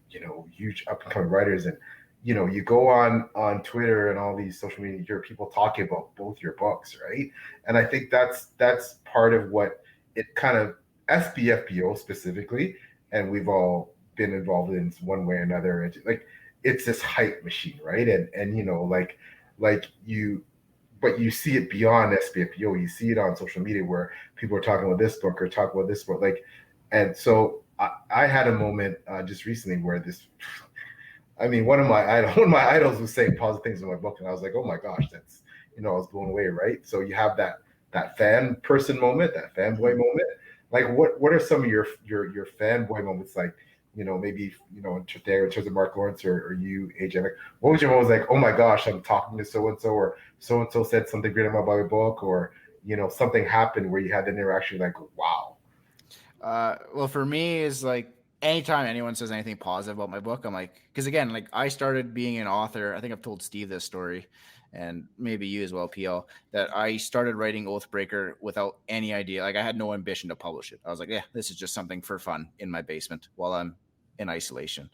huge up and coming writers, and you go on Twitter and all these social media, you hear people talking about both your books, right? And I think that's part of what it kind of SBFBO specifically, and we've all been involved in one way or another. It's this hype machine, right? And but you see it beyond SBFBO. You see it on social media where people are talking about this book or talk about this book, and so I had a moment just recently where one of my idols was saying positive things in my book, and I was like, oh my gosh, that's I was blown away, right? So you have that fan person moment, that fanboy moment. Like what are some of your fanboy moments? Like maybe in terms of Mark Lawrence or you, AJ. Like what was your moment? Like, oh my gosh, I'm talking to so and so, or so and so said something great about my book, or something happened where you had an interaction like, wow. Well, for me is like anytime anyone says anything positive about my book, I'm like, because again, like I started being an author. I think I've told Steve this story, and maybe you as well, PL, that I started writing Oathbreaker without any idea. Like I had no ambition to publish it. I was like, yeah, this is just something for fun in my basement while I'm in isolation.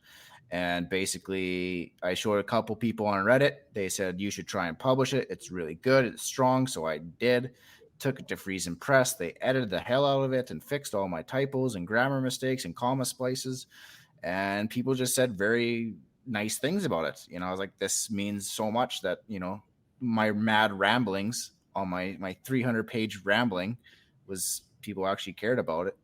And basically, I showed a couple people on Reddit. They said, you should try and publish it. It's really good. It's strong. So I did. Took it to Friesen Press. They edited the hell out of it and fixed all my typos and grammar mistakes and comma splices. And people just said very nice things about it. I was like, this means so much that, my mad ramblings on my 300-page rambling was people actually cared about it.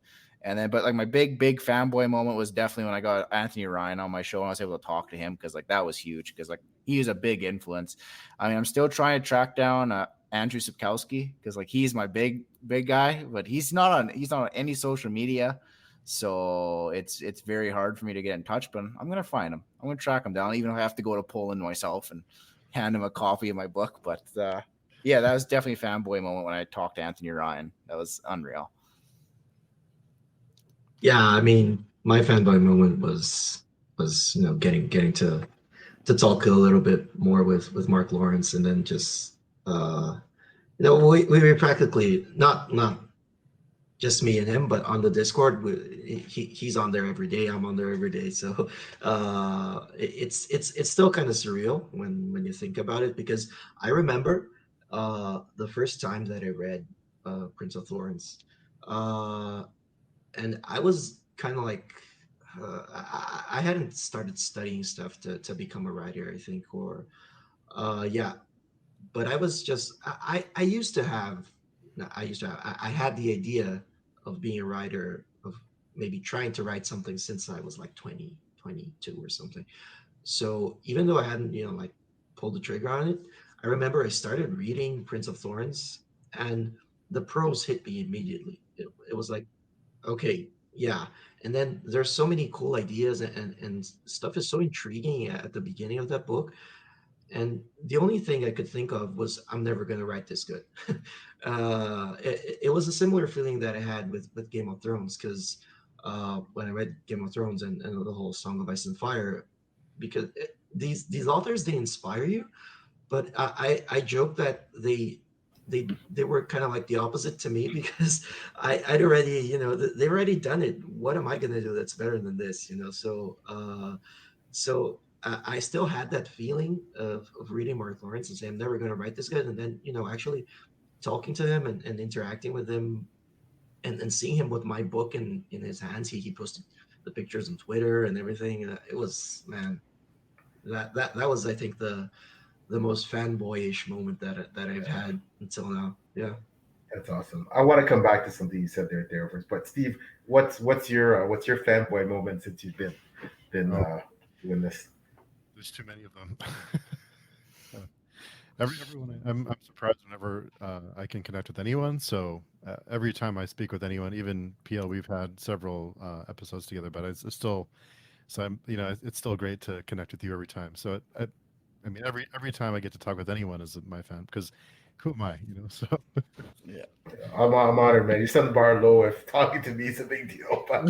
And then, but like my big fanboy moment was definitely when I got Anthony Ryan on my show and I was able to talk to him, because like that was huge, because like he is a big influence. I mean, I'm still trying to track down Andrew Sapkowski, because like he's my big guy, but he's not on any social media, so it's very hard for me to get in touch. But I'm gonna find him. I'm gonna track him down, even if I have to go to Poland myself and hand him a copy of my book. But yeah, that was definitely a fanboy moment when I talked to Anthony Ryan. That was unreal. Yeah, I mean, my fanboy moment was getting to talk a little bit more with Mark Lawrence, and then just we were practically not just me and him, but on the Discord, he's on there every day. I'm on there every day, so it's still kind of surreal when you think about it, because I remember the first time that I read Prince of Thorns, and I was kind of like I hadn't started studying stuff to become a writer, I think, or yeah, but I was just I used to have no, I had the idea of being a writer, of maybe trying to write something since I was like 20, 22 or something. So even though I hadn't like pulled the trigger on it, I remember I started reading Prince of Thorns, and the prose hit me immediately. It was like, okay, yeah. And then there's so many cool ideas, and stuff is so intriguing at the beginning of that book. And the only thing I could think of was, I'm never going to write this good. It was a similar feeling that I had with Game of Thrones, because when I read Game of Thrones and the whole Song of Ice and Fire, because these authors, they inspire you, but I joke that they were kind of like the opposite to me, because I'd already, they already done it. What am I going to do that's better than this? So I still had that feeling of reading Mark Lawrence and saying, I'm never going to write this good. And then, actually talking to him and interacting with him, and seeing him with my book in his hands. He posted the pictures on Twitter and everything. It was, man, that was, I think, the most fanboyish moment that I've had until now. Yeah. That's awesome. I want to come back to something you said there first. But Steve, what's your fanboy moment since you've been doing this? There's too many of them. Everyone, I'm surprised whenever I can connect with anyone. So every time I speak with anyone, even PL, we've had several episodes together, but it's still, so I'm, it's still great to connect with you every time. So I mean, every time I get to talk with anyone is my fan, because who am I? So Yeah, I'm honored, man. You set the bar low. If talking to me is a big deal, but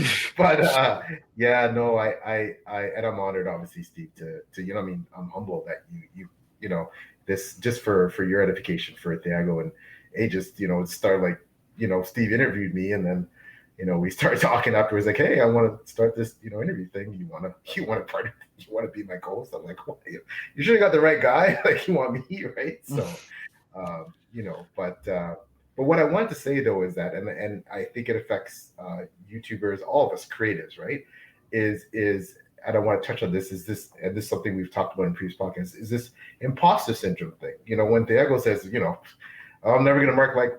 yeah, no, I and I'm honored, obviously, Steve, to I mean, I'm humbled that you know this, just for your edification, for Thiago and A. Just it started like Steve interviewed me, and then we started talking afterwards, like, hey, I want to start this interview thing. You want to be my co-host? I'm like, well, you should have got the right guy. Like, you want me, right? So but what I want to say, though, is that, and I think it affects YouTubers, all of us creatives, right? Is and I want to touch on this. Is this, and this is something we've talked about in previous podcasts? Is this imposter syndrome thing? When Thiago says, I'm never going to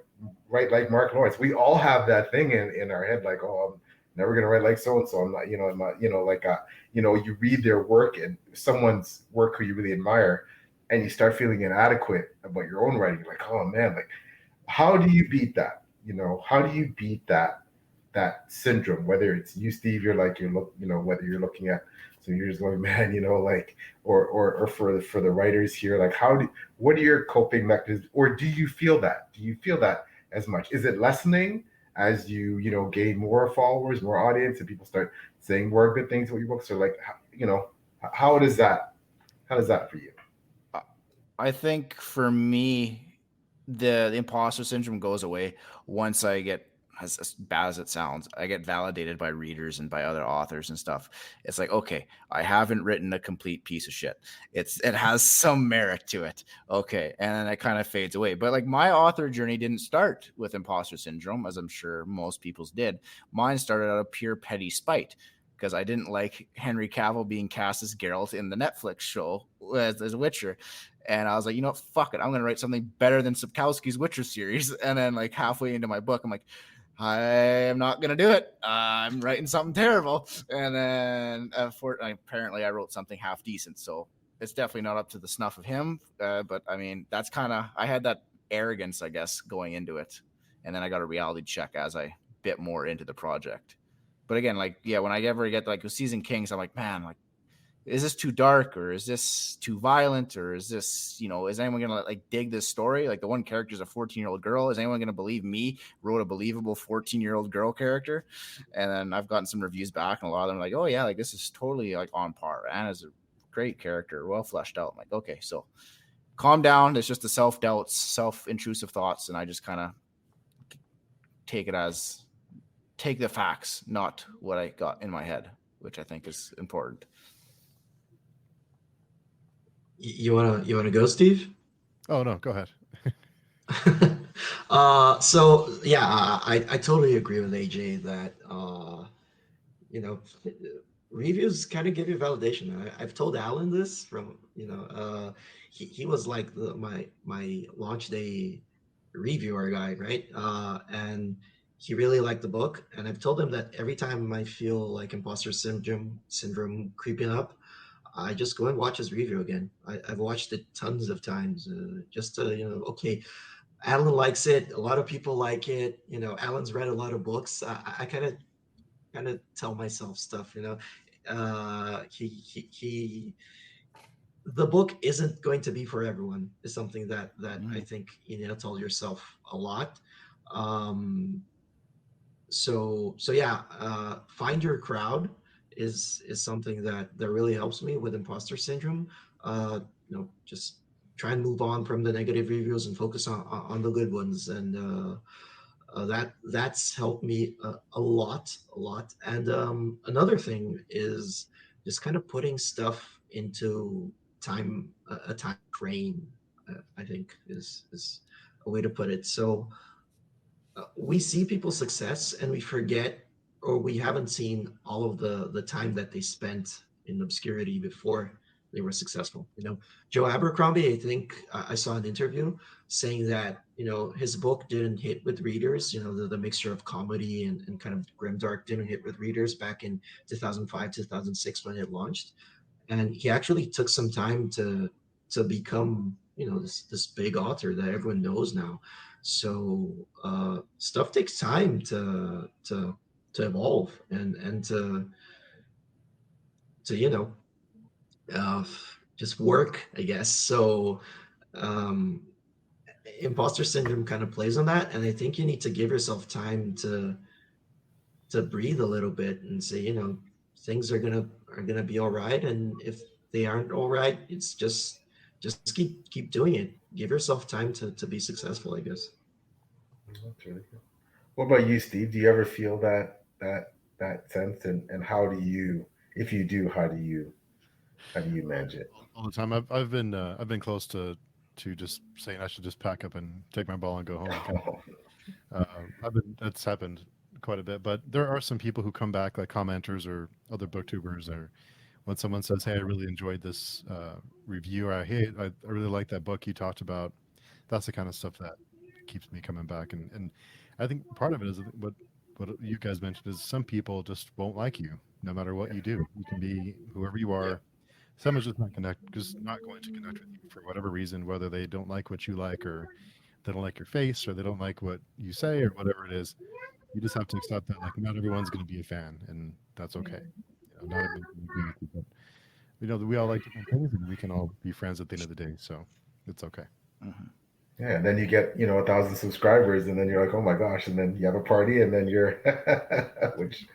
write like Mark Lawrence. We all have that thing in our head, like, oh, I'm never going to write like so and so. I'm not, you read their work, and someone's work who you really admire, and you start feeling inadequate about your own writing. Like, oh man, like, how do you beat that? How do you beat that syndrome? Whether it's you, Steve, whether you're looking at some years going, man, or for the writers here, like, what are your coping mechanisms, or do you feel that? Do you feel that as much? Is it lessening as you gain more followers, more audience, and people start saying more good things about your books? Or like, how does that for you? I think for me, the imposter syndrome goes away once I get, as bad as it sounds, I get validated by readers and by other authors and stuff. It's like, okay, I haven't written a complete piece of shit. It has some merit to it. Okay. And then it kind of fades away. But like, my author journey didn't start with imposter syndrome, as I'm sure most people's did. Mine started out of pure petty spite, because I didn't like Henry Cavill being cast as Geralt in the Netflix show as Witcher. And I was like, fuck it. I'm going to write something better than Sapkowski's Witcher series. And then like halfway into my book, I'm like, I am not going to do it. I'm writing something terrible. And then apparently I wrote something half decent. So it's definitely not up to the snuff of him. But I mean, that's kind of, I had that arrogance, I guess, going into it. And then I got a reality check as I bit more into the project. But again, like, yeah, when I ever get like Season Kings, I'm like, man, like, is this too dark, or is this too violent, or is this, is anyone gonna like dig this story? Like, the one character is a 14-year-old girl. Is anyone gonna believe me wrote a believable 14-year-old girl character? And then I've gotten some reviews back, and a lot of them are like, oh yeah, like this is totally like on par. Anna's a great character, well fleshed out. I'm like, okay, so calm down. It's just the self-doubts, self-intrusive thoughts, and I just kind of take the facts, not what I got in my head, which I think is important. You wanna go, Steve? Oh no, go ahead. So yeah, I totally agree with AJ that you know reviews kind of give you validation. I've told Alan this from he was like my launch day reviewer guy, right? And he really liked the book, and I've told him that every time I feel like imposter syndrome creeping up, I just go and watch his review again. I've watched it tons of times, just to okay, Alan likes it. A lot of people like it. Alan's read a lot of books. I kind of tell myself stuff. He the book isn't going to be for everyone. Is something that I think you need to tell yourself a lot. Um, so yeah, find your crowd is something that really helps me with imposter syndrome. Just try and move on from the negative reviews and focus on the good ones, and that's helped me a lot. And another thing is just kind of putting stuff into a time frame. I think is a way to put it. So we see people's success and we forget, or we haven't seen all of the time that they spent in obscurity before they were successful. Joe Abercrombie, I think I saw an interview saying that his book didn't hit with readers. The mixture of comedy and kind of grimdark didn't hit with readers back in 2005 2006 when it launched, and he actually took some time to become this big author that everyone knows now. So stuff takes time to evolve and to uh, just work, I guess. So um, imposter syndrome kind of plays on that, and I think you need to give yourself time to breathe a little bit and say, things are gonna be all right, and if they aren't all right, it's just keep doing it. Give yourself time to be successful, I guess. That's really good. What about you, Steve? Do you ever feel that sense, and how do you, if you do, how do you manage it? All the time. I've been close to just saying I should just pack up and take my ball and go home. Kind of. That's happened quite a bit, but there are some people who come back, like commenters or other booktubers, or when someone says, "Hey, I really enjoyed this review," or "Hey, I really like that book you talked about." That's the kind of stuff that keeps me coming back, and I think part of it is what you guys mentioned is some people just won't like you no matter what you do. You can be whoever you Yeah. are. Someone's just not going to connect with you for whatever reason, whether they don't like what you like, or they don't like your face, or they don't like what you say, or whatever it is. You just have to accept that, like, not everyone's going to be a fan, and that's okay. Not everyone's going to agree with you, but we know that we all like different things, and we can all be friends at the end of the day. So it's okay. Mm-hmm. Yeah, and then you get 1,000 subscribers, and then you're like, oh my gosh, and then you have a party, and then you're, which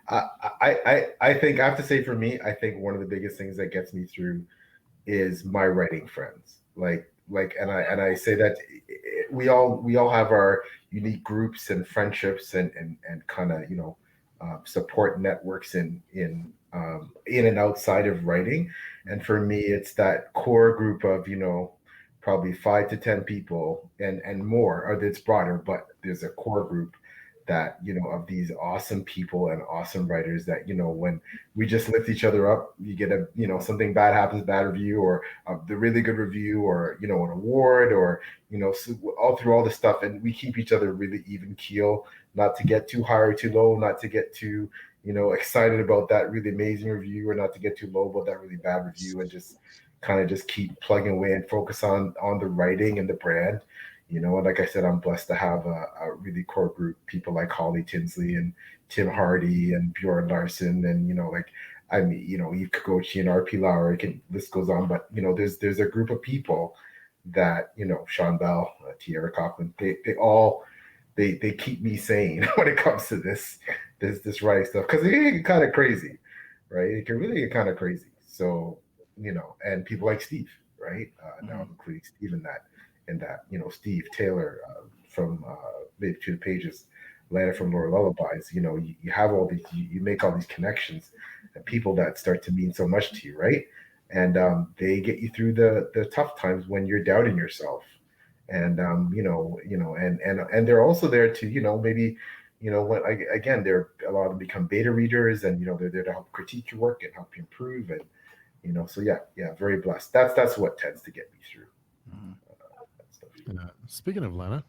I, I think I have to say, for me, I think one of the biggest things that gets me through is my writing friends. And I say that we all have our unique groups and friendships and kind of support networks in and outside of writing. And for me, it's that core group of probably 5 to 10 people and more, or it's broader, but there's a core group that, of these awesome people and awesome writers that, when we just lift each other up, you get a, something bad happens, bad review, or the really good review, or, an award, or, so all through all this stuff. And we keep each other really even keel, not to get too high or too low, not to get too, excited about that really amazing review, or not to get too low about that really bad review, and just kind of just keep plugging away and focus on the writing and the brand. And like I said, I'm blessed to have a really core group, people like Holly Tinsley and Tim Hardy and Bjorn Larson, and Eve Kogochi and RP Lauer, list goes on. But there's a group of people that, Sean Bell, Tierra Coughlin, they keep me sane when it comes to this writing stuff, because it can get kind of crazy, right? It can really get kind of crazy. So and people like Steve, right? Now I'm including Steve in that. Steve Taylor from Maybe Two Pages, Lana from Laura Lullabies. You have all these, you make all these connections, and people that start to mean so much to you, right? And they get you through the tough times when you're doubting yourself. And and they're also there to, maybe, when again, they're, a lot of them become beta readers, and they're there to help critique your work and help you improve. And so yeah, very blessed. That's what tends to get me through. Speaking of Lana,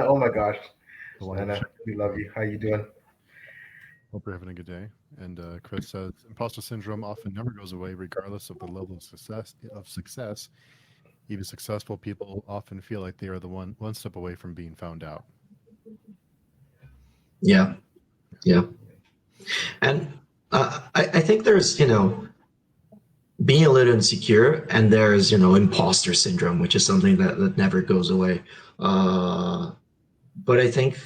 oh my gosh, Lana, we love you. How you doing? Hope you're having a good day. And Chris says, imposter syndrome often never goes away, regardless of the level of success. Even successful people often feel like they are the one step away from being found out. Yeah. And I think there's, being a little insecure, and there's, imposter syndrome, which is something that never goes away. But I think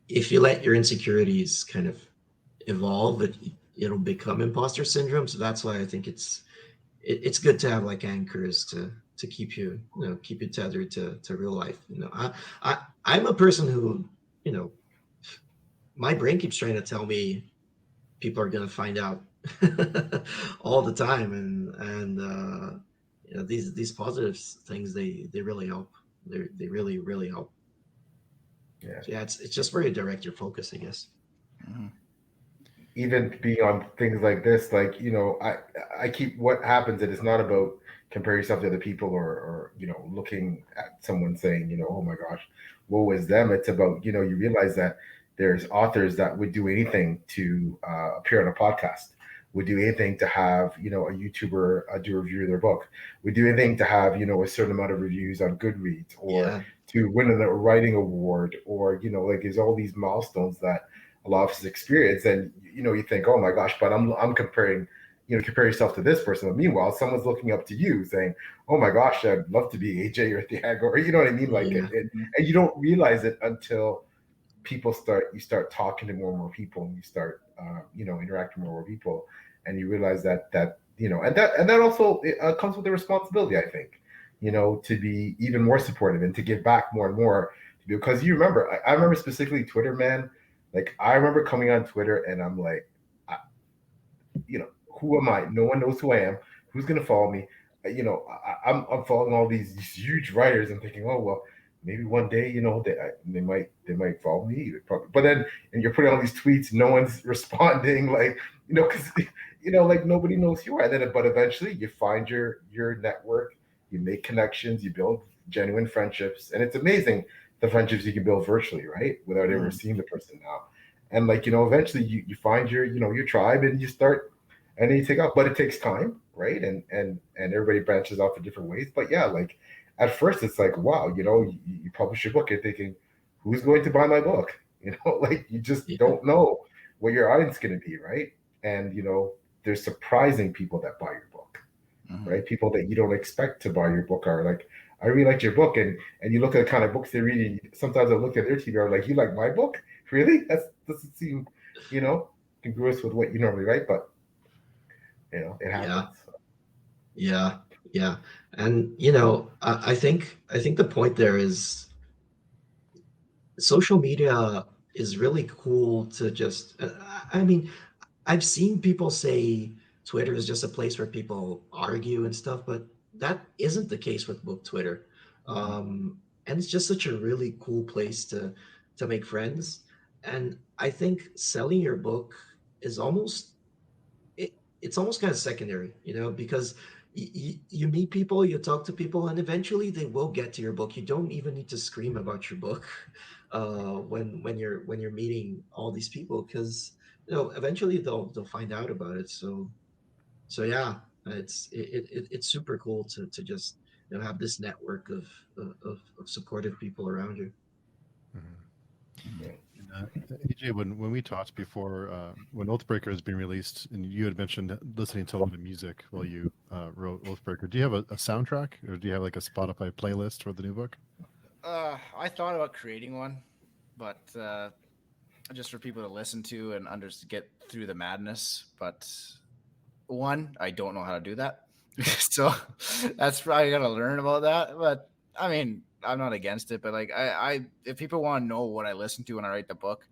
if you let your insecurities kind of evolve, it'll become imposter syndrome. So that's why I think it's good to have like anchors to keep you, keep you tethered to real life. I'm a person who, my brain keeps trying to tell me people are going to find out all the time, and these positive things, they really help. They really help. Yeah. So yeah, it's just where you direct your focus, I guess. Mm-hmm. Even being on things like this, like, I keep, what happens, it is not about comparing yourself to other people, or looking at someone saying, oh my gosh, woe is them. It's about, you realize that there's authors that would do anything to appear on a podcast, would do anything to have, a YouTuber do a review of their book, would do anything to have, a certain amount of reviews on Goodreads, or to win a writing award, or, like, there's all these milestones that a lot of us experience. And, you think, oh my gosh, but I'm comparing, compare yourself to this person. But meanwhile, someone's looking up to you saying, oh my gosh, I'd love to be AJ or Thiago, or, you know what I mean? Like, and you don't realize it until you start talking to more and more people, and you start, interacting with more people, and you realize that, and that also comes with the responsibility, I think, to be even more supportive and to give back more and more, because you remember, I remember specifically Twitter, man. Like, I remember coming on Twitter and I'm like, who am I? No one knows who I am. Who's going to follow me? I'm following all these huge writers and thinking, oh, well, maybe one day, they might follow me. But then, and you're putting all these tweets, no one's responding, like, because, like, nobody knows who you are. And then, but eventually you find your network, you make connections, you build genuine friendships. And it's amazing the friendships you can build virtually, right? Without ever seeing the person now. And like, eventually you find your, your tribe, and you start, and then you take off, but it takes time, right? And everybody branches off in different ways. But yeah, like, at first it's like, wow, you publish your book, you're thinking, who's going to buy my book? Like, you just don't know what your audience is going to be, right? And, there's surprising people that buy your book, right? People that you don't expect to buy your book are like, I really liked your book. And you look at the kind of books they read, and sometimes I look at their TV, I'm like, you like my book? Really? That doesn't seem, congruous with what you normally write, but, it happens. Yeah. And, I think the point there is social media is really cool to just, I mean, I've seen people say Twitter is just a place where people argue and stuff, but that isn't the case with book Twitter. And it's just such a really cool place to make friends. And I think selling your book is almost it's almost kind of secondary, because you meet people, you talk to people, and eventually they will get to your book. You don't even need to scream about your book when you're meeting all these people, because eventually they'll find out about it. So yeah, it's super cool to just have this network of supportive people around you. And, AJ, when we talked before, when Oathbreaker has been released, and you had mentioned listening to a lot of music while you wrote Oathbreaker, do you have a soundtrack, or do you have like a Spotify playlist for the new book? I thought about creating one, but just for people to listen to and get through the madness. But one, I don't know how to do that, so that's probably gotta learn about that. But I mean, I'm not against it. But like, I if people want to know what I listen to when I write the book,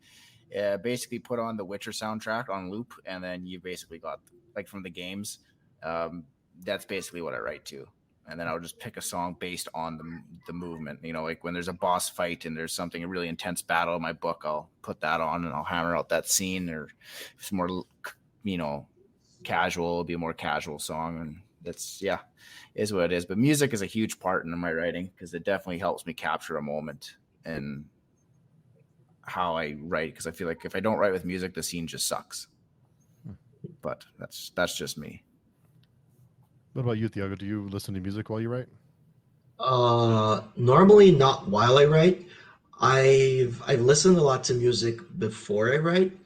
basically put on the Witcher soundtrack on loop, and then you basically got like from the games. That's basically what I write to, and then I'll just pick a song based on the movement. Like when there's a boss fight and there's something a really intense battle in my book, I'll put that on and I'll hammer out that scene. Or if it's more, casual, it'll be a more casual song, and that's is what it is. But music is a huge part in my writing because it definitely helps me capture a moment and how I write, because I feel like if I don't write with music, the scene just sucks. But that's just me. What about you, Thiago? Do you listen to music while you write? Normally not while I write. I've listened a lot to music before I write,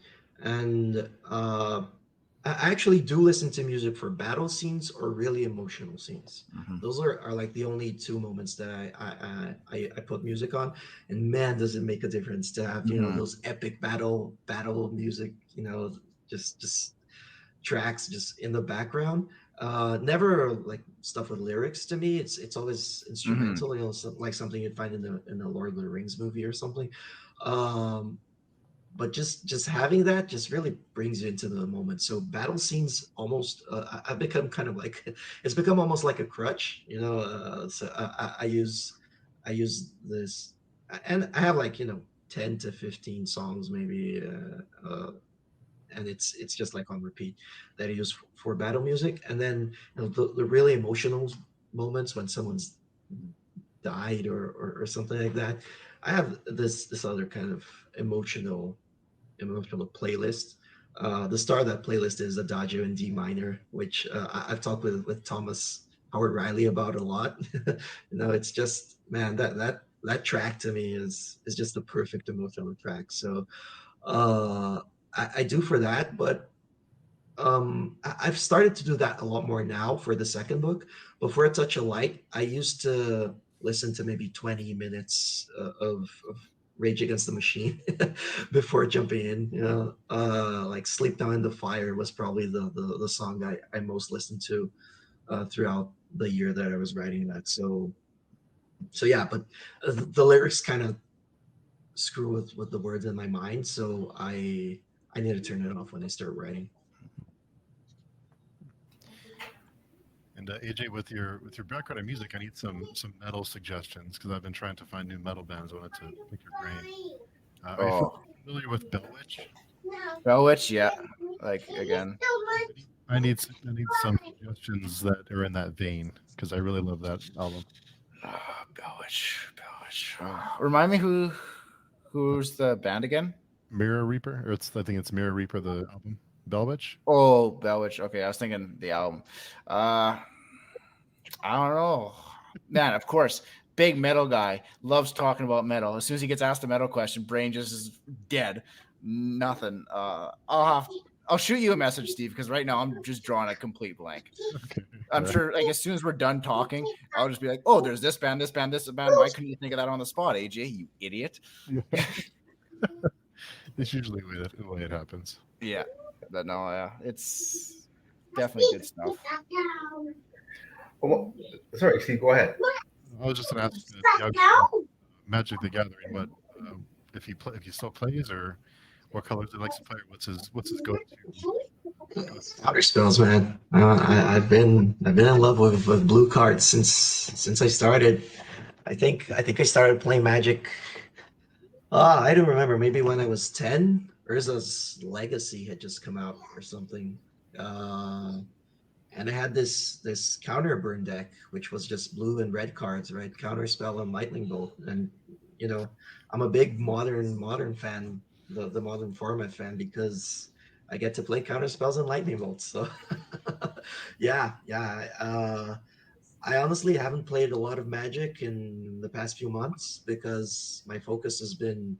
and I actually do listen to music for battle scenes or really emotional scenes. Mm-hmm. Those are like the only two moments that I put music on, and man, does it make a difference to have those epic battle music, just tracks just in the background. Never like stuff with lyrics to me. It's always instrumental, like something you'd find in the Lord of the Rings movie or something. But just having that just really brings you into the moment. So battle scenes almost I've become kind of like it's become almost like a crutch, so I use this, and I have like 10 to 15 songs maybe, and it's just like on repeat that I use for battle music. And then the really emotional moments when someone's died or something like that, I have this other kind of emotional playlist. The star of that playlist is Adagio in D minor, which I've talked with Thomas Howard Riley about a lot. It's just, man, that track to me is just the perfect emotional track. So I do for that, but I've started to do that a lot more now for the second book. But for A Touch of Light, I used to listen to maybe 20 minutes of Rage Against the Machine before jumping in. Like Sleep Down in the Fire was probably the song I most listened to throughout the year that I was writing that. So yeah, but the lyrics kind of screw with the words in my mind, so I need to turn it off when I start writing. And AJ, with your background in music, I need some metal suggestions because I've been trying to find new metal bands. I wanted to pick your brain. Are you familiar with Bellwitch? Bellwitch, yeah. Like again, I need some suggestions that are in that vein because I really love that album. Bellwitch. Remind me who's the band again? Mirror Reaper, or I think it's Mirror Reaper, the album. Bellwitch. Oh, Bellwitch. Okay, I was thinking the album. I don't know. Man, of course, big metal guy, loves talking about metal. As soon as he gets asked a metal question, brain just is dead. Nothing. I'll shoot you a message, Steve, because right now I'm just drawing a complete blank. Okay. I'm sure, like, as soon as we're done talking, I'll just be like, "Oh, there's this band. Why couldn't you think of that on the spot, AJ? You idiot!" It's usually the way it happens. Yeah, but no, it's definitely good stuff. Well, sorry, Steve, go ahead. I was just going to ask Magic the Gathering, what if he still plays, or what colors he likes to play, or what's his go-to? Powder spells, man. I've been in love with blue cards since I started. I think I started playing Magic I don't remember. Maybe when I was 10, Urza's Legacy had just come out or something. Uh, and I had this counter burn deck, which was just blue and red cards, right? Counter spell and lightning bolt. And you know, I'm a big modern fan, the modern format fan, because I get to play counter spells and lightning bolts. So yeah. I honestly haven't played a lot of Magic in the past few months because my focus has been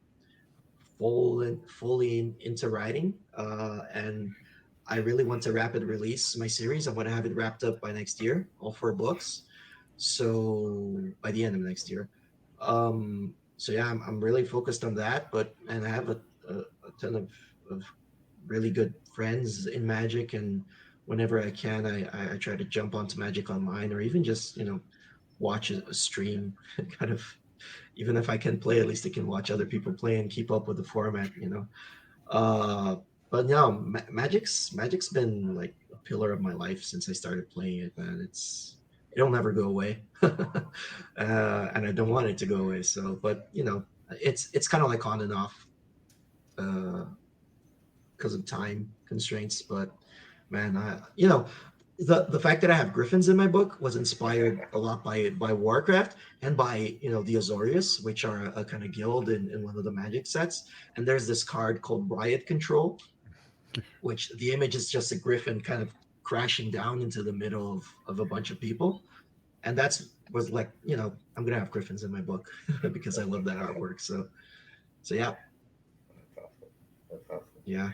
fully into writing, and I really want to rapid release my series. I want to have it wrapped up by next year, all 4 books. So by the end of next year. So yeah, I'm really focused on that. And I have a ton of really good friends in Magic, and whenever I can, I try to jump onto Magic Online, or even just watch a stream and kind of, even if I can play, at least I can watch other people play and keep up with the format. Uh, but no, Magic's been like a pillar of my life since I started playing it, man. It'll never go away, and I don't want it to go away. So, but it's kind of like on and off, because of time constraints. But man, the fact that I have griffins in my book was inspired a lot by Warcraft and by the Azorius, which are a kind of guild in one of the Magic sets. And there's this card called Riot Control, which the image is just a griffin kind of crashing down into the middle of a bunch of people. And was like, I'm gonna have griffins in my book because I love that artwork. So yeah. That's awesome. Yeah.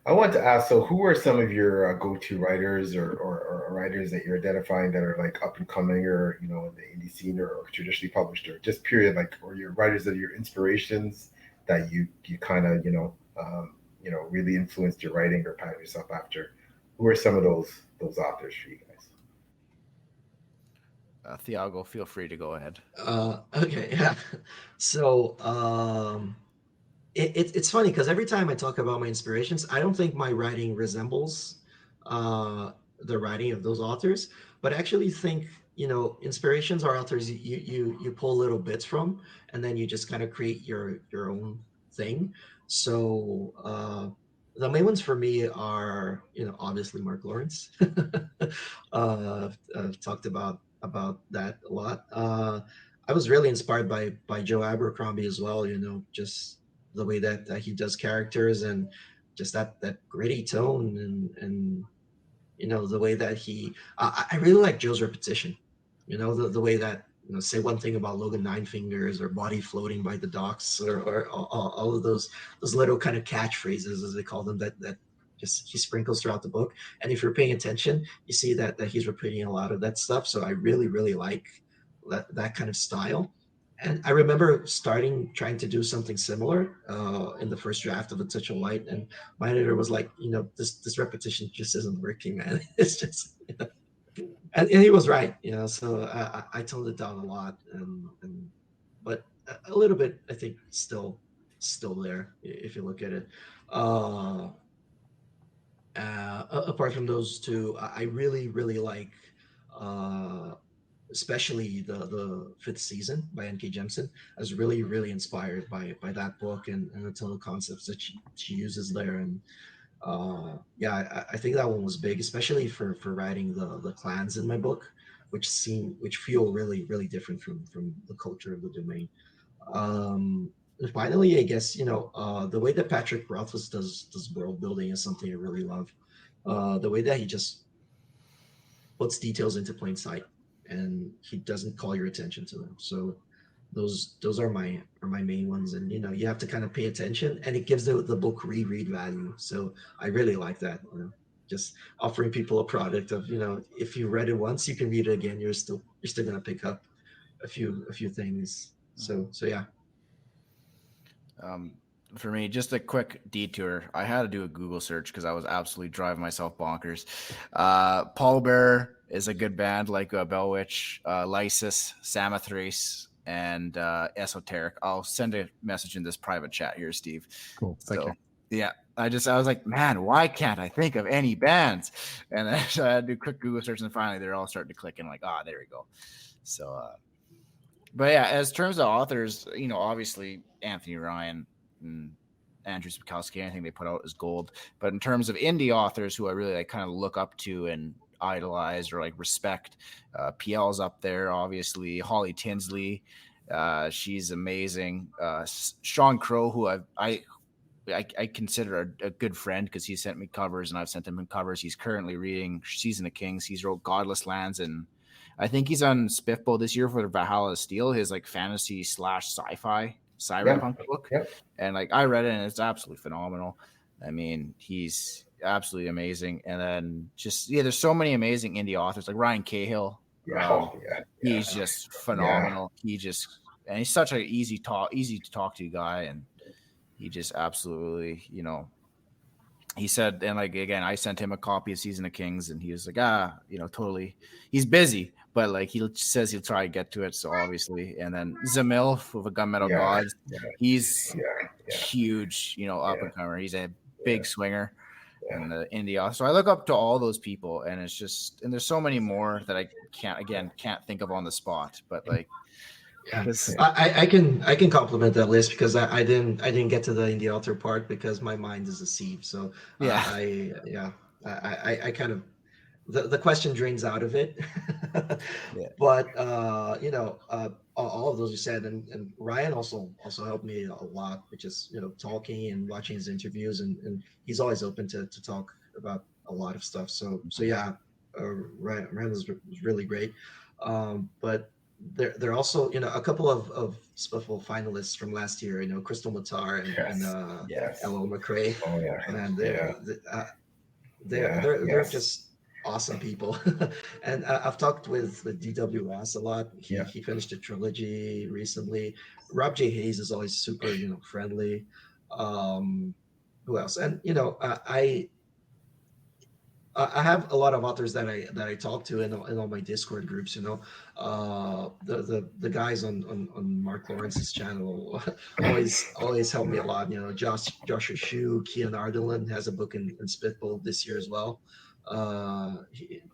I want to ask, so who are some of your go-to writers or writers that you're identifying that are like up and coming, or in the indie scene, or traditionally published, or just period, like, or your writers that are your inspirations that you kind of really influenced your writing or pattern yourself after? Who are some of those authors for you guys? Thiago, feel free to go ahead. Okay. Yeah. So it's funny because every time I talk about my inspirations, I don't think my writing resembles uh, the writing of those authors, but I actually think inspirations are authors you pull little bits from, and then you just kind of create your own thing. So the main ones for me are obviously Mark Lawrence. I've talked about that a lot. I was really inspired by Joe Abercrombie as well. Just the way that he does characters, and just that gritty tone, and the way that I really like Joe's repetition. The way that say one thing about Logan Nine Fingers, or body floating by the docks, or all of those little kind of catchphrases, as they call them, that just he sprinkles throughout the book. And if you're paying attention, you see that he's repeating a lot of that stuff. So I really like that kind of style. And I remember trying to do something similar in the first draft of A Touch of Light, and my editor was like, this repetition just isn't working, man. It's just, and he was right. So I toned it down a lot, and but a little bit, I think, still there if you look at it. Apart from those two, I really like. Especially the fifth season by N.K. Jemisin. I was really inspired by that book, and the total concepts that she uses there. And yeah, I think that one was big, especially for writing the clans in my book, which feel really different from the culture of the domain. And finally, I guess the way that Patrick Rothfuss does world building is something I really love. The way that he just puts details into plain sight, and he doesn't call your attention to them. So those are my main ones. And you have to kind of pay attention, and it gives the book reread value. So I really like that. Just offering people a product of if you read it once, you can read it again. You're still gonna pick up a few things. So yeah. For me, just a quick detour. I had to do a Google search because I was absolutely driving myself bonkers. Pallbearer is a good band, like Bellwitch, Lysis, Samothrace, and Esoteric. I'll send a message in this private chat here, Steve. Cool. Thank you. Yeah, I was like, man, why can't I think of any bands? And then so I had to do a quick Google search, and finally they're all starting to click, and I'm like, there we go. So But yeah, as terms of authors, obviously Anthony Ryan and Andrew Sapkowski, anything they put out is gold. But in terms of indie authors who I really like kind of look up to and idolize or like respect, PL's up there, obviously. Holly Tinsley, she's amazing. Sean Crow, who I consider a good friend because he sent me covers and I've sent him covers. He's currently reading Season of Kings. He's wrote Godless Lands, and I think he's on Spiffbo this year for Valhalla of Steel, his like fantasy / sci-fi cyberpunk book. Yep. And like I read it and it's absolutely phenomenal. I mean, he's absolutely amazing. And then just there's so many amazing indie authors like Ryan Cahill. He's just phenomenal. And he's such an easy to talk to guy, and he just absolutely, he said, and like, again, I sent him a copy of Season of Kings and he was like, totally. He's busy, but like, he says he'll try to get to it. So obviously, and then Zamil with a Gunmetal Gods, he's huge, up and comer. He's a big swinger in the indie. So I look up to all those people, and it's just, and there's so many more that I can't think of on the spot, but like, yeah, I can compliment that list because I didn't get to the indie author part because my mind is a sieve. So I kind of the question drains out of it. But all of those you said, and Ryan also helped me a lot, which is talking and watching his interviews, and he's always open to talk about a lot of stuff. So yeah, Ryan was really great. But there are also a couple of Spiffle finalists from last year. Crystal Matar and L.O. McRae. Oh yeah, and they're just awesome people. And I've talked with DWS a lot. He finished a trilogy recently. Rob J. Hayes is always super friendly. Who else? And I have a lot of authors that I talk to in all my Discord groups. The guys on Mark Lawrence's channel always help me a lot. Joshua Shu, Kian Ardelan has a book in Spitball this year as well.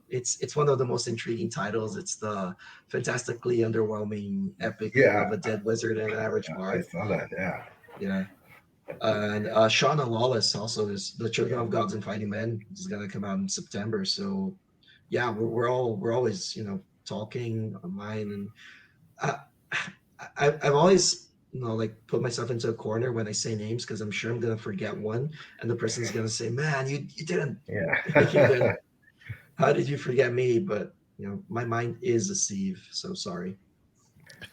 It's one of the most intriguing titles. It's the fantastically underwhelming epic of a dead wizard and an average bard. I saw that. Yeah. And Shauna Lawless also is The Children of Gods and Fighting Men is going to come out in September. So yeah, we're always talking online, and I've always like put myself into a corner when I say names because I'm sure I'm going to forget one, and the person's going to say, "Man, you didn't. You didn't. How did you forget me?" But my mind is a sieve, so sorry.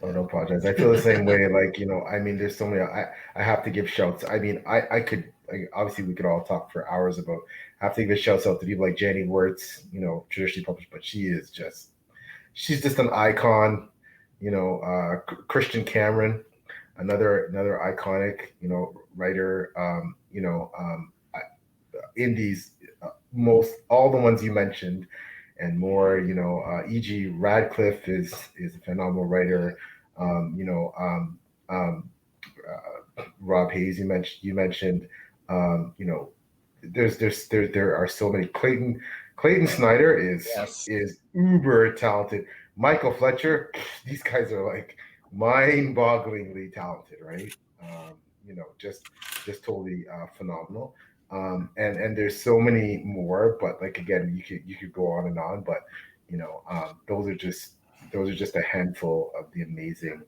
Oh, no apologize. I feel the same way. Like, I mean, there's so many. I have to give shouts. I mean, I could obviously we could all talk for hours about. I have to give shouts out to people like Jenny Wirtz, traditionally published, but she's just an icon. Christian Cameron, another iconic, writer. Indies, most all the ones you mentioned. And more, E.G. Radcliffe is a phenomenal writer. Rob Hayes, you mentioned. There are so many. Clayton Snyder is uber talented. Michael Fletcher, these guys are like mind-bogglingly talented, right? Just totally phenomenal. And there's so many more, but like again, you could go on and on, but those are just a handful of the amazing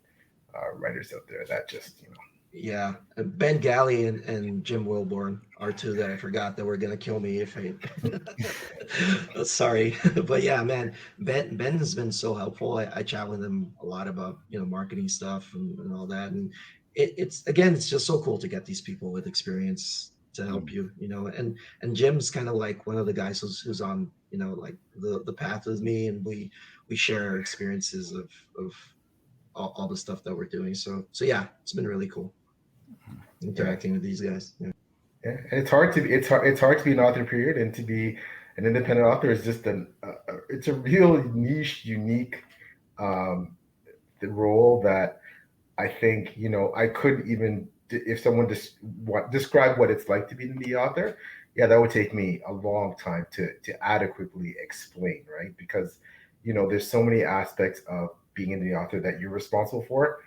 writers out there that just Yeah, Ben Galley and Jim Wilborn are two that I forgot that were gonna kill me if I. Sorry, but yeah, man, Ben has been so helpful. I chat with him a lot about marketing stuff and all that, and it's just so cool to get these people with experience to help you, and Jim's kind of like one of the guys who's on like the path with me, and we share our experiences of all the stuff that we're doing. So yeah, it's been really cool interacting with these guys. Yeah, it's hard to be an author, period, and to be an independent author is just it's a real niche, unique the role that I think I couldn't even, if someone describe what it's like to be the author, that would take me a long time to adequately explain, right? Because there's so many aspects of being the author that you're responsible for.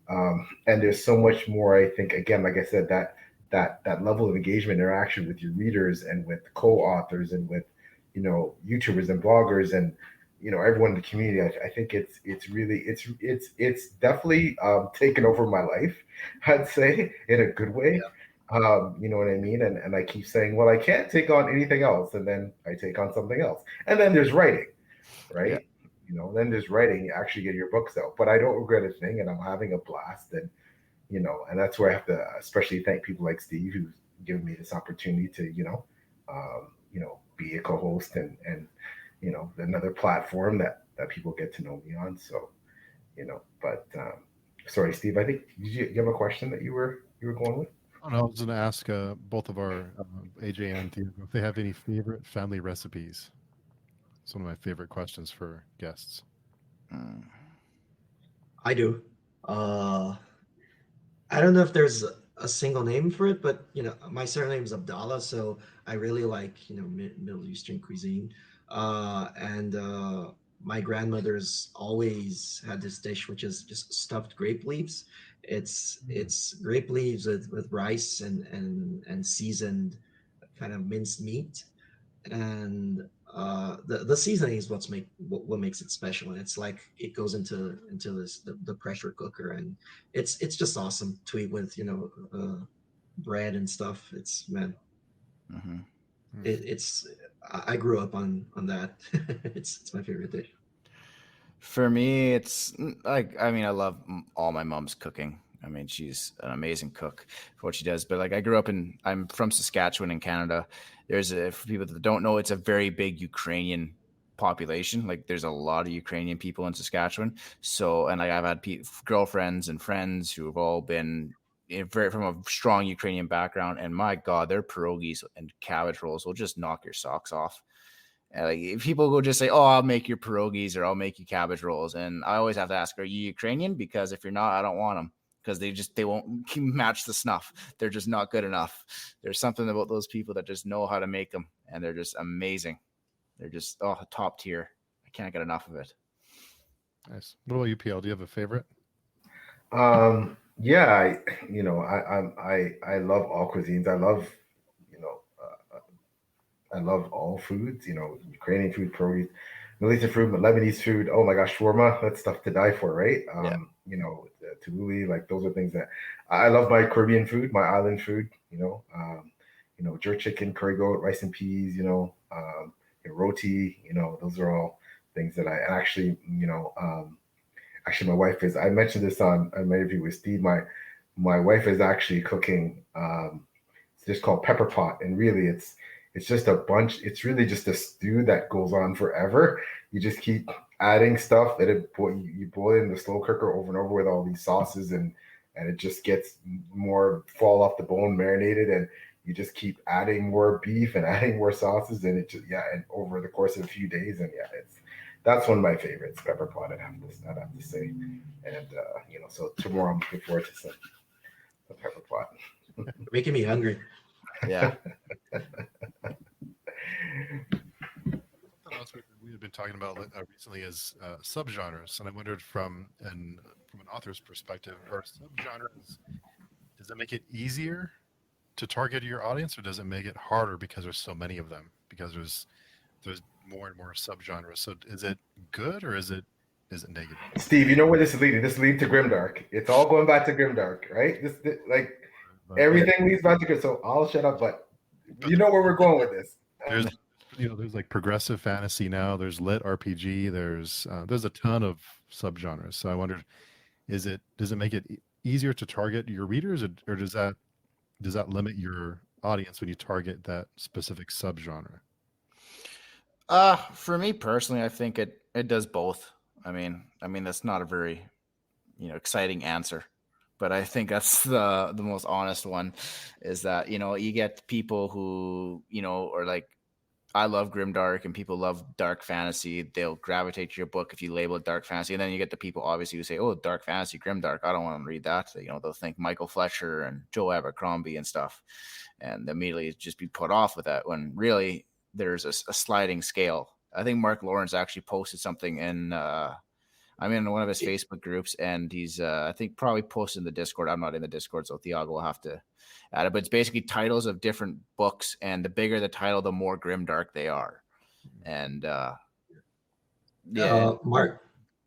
And there's so much more, I think, again, like I said, that level of engagement, interaction with your readers and with co-authors and with, YouTubers and bloggers and, everyone in the community. I think it's really, it's definitely taken over my life, I'd say, in a good way. You know what I mean? And I keep saying, well, I can't take on anything else. And then I take on something else. And then there's writing, right? Yeah. Then there's writing, you actually get your books out. But I don't regret a thing, and I'm having a blast. And, and that's where I have to especially thank people like Steve, who's given me this opportunity to, be a co-host and another platform that people get to know me on. So, but sorry, Steve, I think you have a question that you were going with? Oh, no, I was going to ask both of our AJ and Thiago if they have any favorite family recipes. It's one of my favorite questions for guests. I do. I don't know if there's a single name for it, but my surname is Abdalla, so I really like Middle Eastern cuisine. And my grandmother's always had this dish, which is just stuffed grape leaves. It's grape leaves with rice and seasoned kind of minced meat, and the seasoning is what makes it special. And it's like it goes into the pressure cooker, and it's just awesome to eat with bread and stuff. It's man, Mm-hmm. it's I grew up on that. It's my favorite dish. For me, it's like, I mean, I love all my mom's cooking. I mean, she's an amazing cook for what she does. But like, I'm from Saskatchewan in Canada. For people that don't know, it's a very big Ukrainian population. Like, there's a lot of Ukrainian people in Saskatchewan. So, and like, I've had girlfriends and friends who have all been from a strong Ukrainian background. And my God, their pierogies and cabbage rolls will just knock your socks off. Like, if people go just say, "Oh, I'll make your pierogies or I'll make you cabbage rolls," and I always have to ask, "Are you Ukrainian?" Because if you're not, I don't want them, because they won't match the snuff. They're just not good enough. There's something about those people that just know how to make them, and they're just amazing. They're just top tier. I can't get enough of it. Nice. What about you, PL? Do you have a favorite? Yeah, I love all cuisines. I love all foods, Ukrainian food, pierogies, Middle Eastern food, Lebanese food. Oh my gosh, shawarma, that's stuff to die for, right? Yeah. Tabbouleh, like those are things that I love. My Caribbean food, my island food, jerk chicken, curry goat, rice and peas, roti, those are all things that I actually, actually my wife is, I mentioned this on my interview with Steve, my wife is actually cooking, it's just called pepper pot, and really it's just a bunch. It's really just a stew that goes on forever. You just keep adding stuff, and you boil it in the slow cooker over and over with all these sauces, and it just gets more fall off the bone, marinated, and you just keep adding more beef and adding more sauces, and and over the course of a few days, and that's one of my favorites, pepper pot. I'd have to say, and so tomorrow I'm looking forward to some pepper pot. Making me hungry. Yeah. We have been talking about recently is subgenres, and I wondered from an author's perspective, are subgenres, does it make it easier to target your audience, or does it make it harder because there's so many of them? Because there's more and more subgenres. So is it good or is it negative? Steve, you know where this is leading? This is leading to Grimdark. It's all going back to Grimdark, right? This like everything leads back to Grimdark. So I'll shut up, but you know where we're going with this. There's like progressive fantasy now. There's lit RPG. There's a ton of subgenres. So I wondered, does it make it easier to target your readers, or does that limit your audience when you target that specific subgenre? For me personally, I think it does both. I mean that's not a very exciting answer, but I think that's the most honest one, is that you get people who are like, I love grimdark and people love dark fantasy. They'll gravitate to your book if you label it dark fantasy. And then you get the people obviously who say, "Oh, dark fantasy, grimdark, I don't want to read that." They'll think Michael Fletcher and Joe Abercrombie and stuff, and immediately just be put off with that, when really there's a sliding scale. I think Mark Lawrence actually posted something in I'm in one of his Facebook groups, and he's I think probably posted in the Discord. I'm not in the Discord, so Thiago will have to add it. But it's basically titles of different books, and the bigger the title, the more grimdark they are. And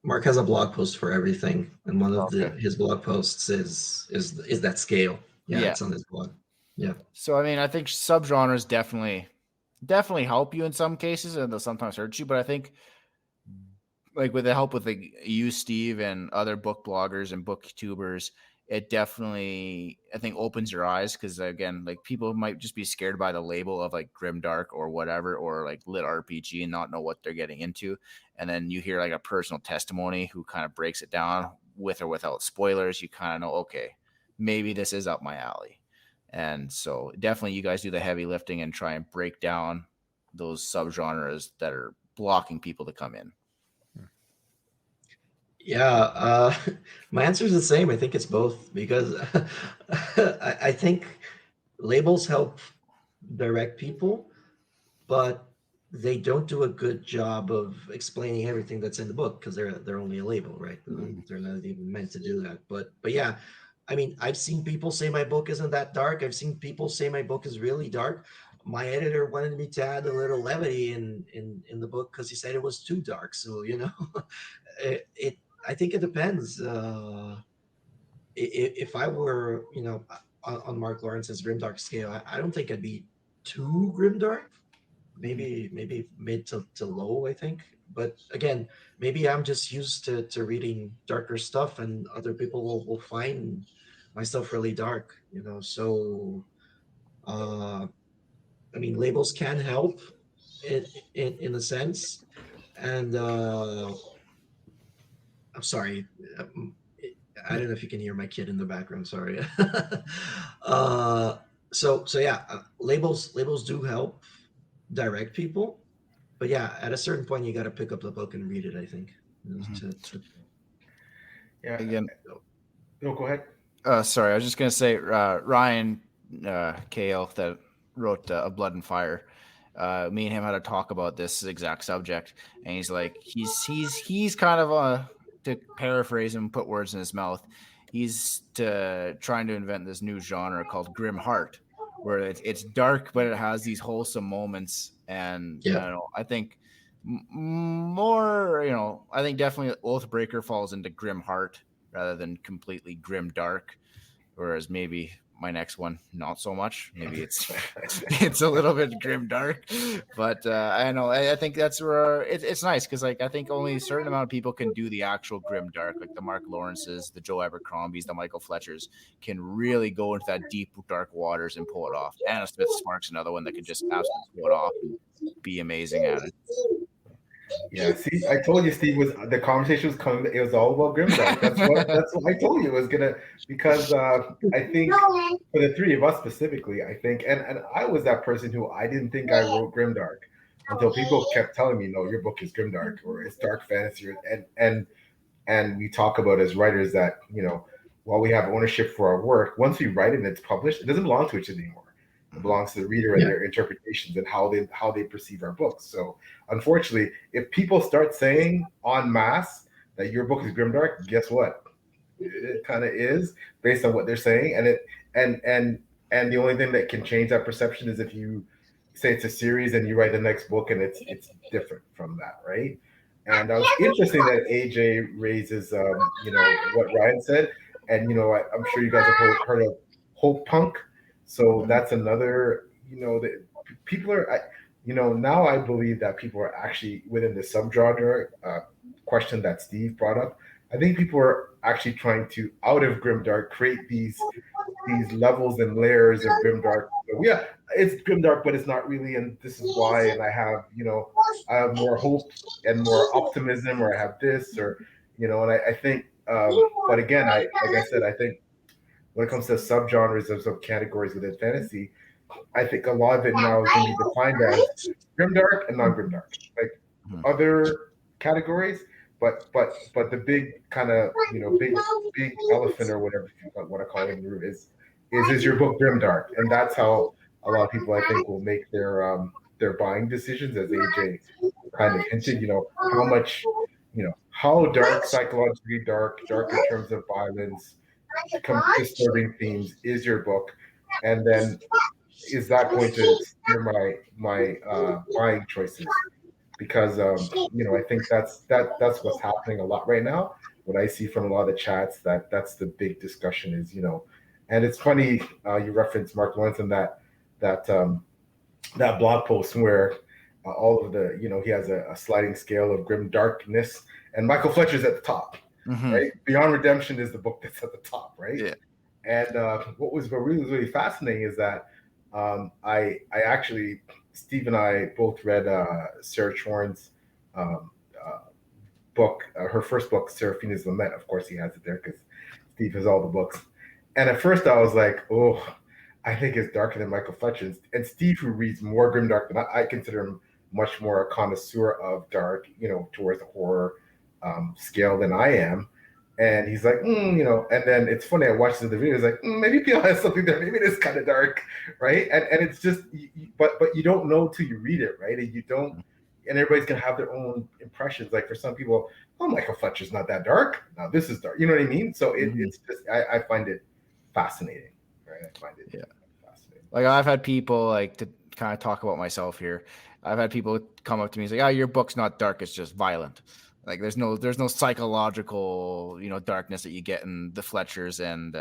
Mark has a blog post for everything, and one of his blog posts is that scale. Yeah, it's on his blog. Yeah. So I mean, I think subgenres definitely help you in some cases, and they'll sometimes hurt you. But I think, like with the help with you, Steve, and other book bloggers and booktubers, it definitely, I think, opens your eyes, because again, like people might just be scared by the label of like grimdark or whatever, or like lit RPG, and not know what they're getting into. And then you hear like a personal testimony who kind of breaks it down with or without spoilers. You kind of know, okay, maybe this is up my alley. And so definitely you guys do the heavy lifting and try and break down those subgenres that are blocking people to come in. Yeah, my answer is the same. I think it's both, because I think labels help direct people, but they don't do a good job of explaining everything that's in the book, because they're only a label, right? They're not even meant to do that. But yeah, I mean, I've seen people say my book isn't that dark. I've seen people say my book is really dark. My editor wanted me to add a little levity in the book because he said it was too dark. So I think it depends. If I were, on Mark Lawrence's grimdark scale, I don't think I'd be too grimdark. Maybe mid to low, I think. But again, maybe I'm just used to reading darker stuff, and other people will find my stuff really dark, So, I mean, labels can help in a sense. And I'm sorry. I don't know if you can hear my kid in the background. Sorry. So yeah, labels do help direct people, but yeah, at a certain point you got to pick up the book and read it, I think. Yeah. Again, no, go ahead. Sorry, I was just gonna say, Ryan Kale that wrote Blood and Fire. Me and him had a talk about this exact subject, and he's like, he's kind of to paraphrase him, put words in his mouth. He's trying to invent this new genre called grim heart, where it's dark, but it has these wholesome moments. And I don't know, I think more, I think definitely Oathbreaker falls into grim heart rather than completely grim dark, whereas maybe my next one not so much. Maybe it's a little bit grim dark, but I know, I think that's where it's nice, because like I think only a certain amount of people can do the actual grim dark, like the Mark Lawrences, the Joe Abercrombies, the Michael Fletchers can really go into that deep dark waters and pull it off. Anna Smith Sparks another one that could just absolutely pull it off and be amazing at it. Yeah, see, I told you, Steve, the conversation was coming. It was all about grimdark. That's what I told you it was gonna, because I think for the three of us specifically, I think, and I was that person who I didn't think I wrote grimdark until people kept telling me, no, your book is grimdark or it's dark fantasy, and we talk about as writers that while we have ownership for our work, once we write it and it's published, it doesn't belong to us anymore. It belongs to the reader and their interpretations and how they perceive our books. So unfortunately, if people start saying en masse that your book is grimdark, guess what? It kind of is, based on what they're saying. And the only thing that can change that perception is if you say it's a series and you write the next book and it's different from that, right? And it's interesting that AJ raises what Ryan said. And I'm sure you guys have heard of Hope Punk. So that's another, that people are, now I believe that people are actually within the subgenre question that Steve brought up. I think people are actually trying to, out of grimdark, create these levels and layers of grimdark. So yeah, it's grimdark, but it's not really, and this is why. And I have more hope and more optimism, or I have this, or and I think, but again, like I said, I think, when it comes to subgenres of subcategories within fantasy, I think a lot of it now is going to be defined as grimdark and non-grimdark, like other categories. But the big kind of big elephant, or whatever you want to call it in the room, is your book grimdark, and that's how a lot of people, I think, will make their buying decisions, as AJ kind of hinted. How much how dark, psychologically dark in terms of violence, disturbing themes is your book, and then is that going to steer my buying choices? Because I think that's what's happening a lot right now. What I see from a lot of the chats, that's the big discussion is, and it's funny you referenced Mark Lawrence in that that blog post where all of the he has a sliding scale of grim darkness, and Michael Fletcher's at the top, right? Beyond Redemption is the book that's at the top, right? Yeah. And what was really fascinating is that I actually, Steve and I both read Sarah Chorn's book, her first book, Seraphina's Lament. Of course, he has it there because Steve has all the books. And at first, I was like, oh, I think it's darker than Michael Fletcher's. And Steve, who reads more grimdark than I consider him much more a connoisseur of dark, towards the horror scale than I am. And he's like, and then it's funny, I watched the video, he's like, maybe PL has something there, maybe it is kind of dark, right? And it's just, but you don't know till you read it, right? And you don't, and everybody's gonna have their own impressions. Like for some people, oh, Michael Fletcher's not that dark. Now this is dark, you know what I mean? So it's just, I find it fascinating, right? I find it fascinating. Like I've had people, like, to kind of talk about myself here, I've had people come up to me and say, oh, your book's not dark, it's just violent. Like there's no psychological, darkness that you get in the Fletchers and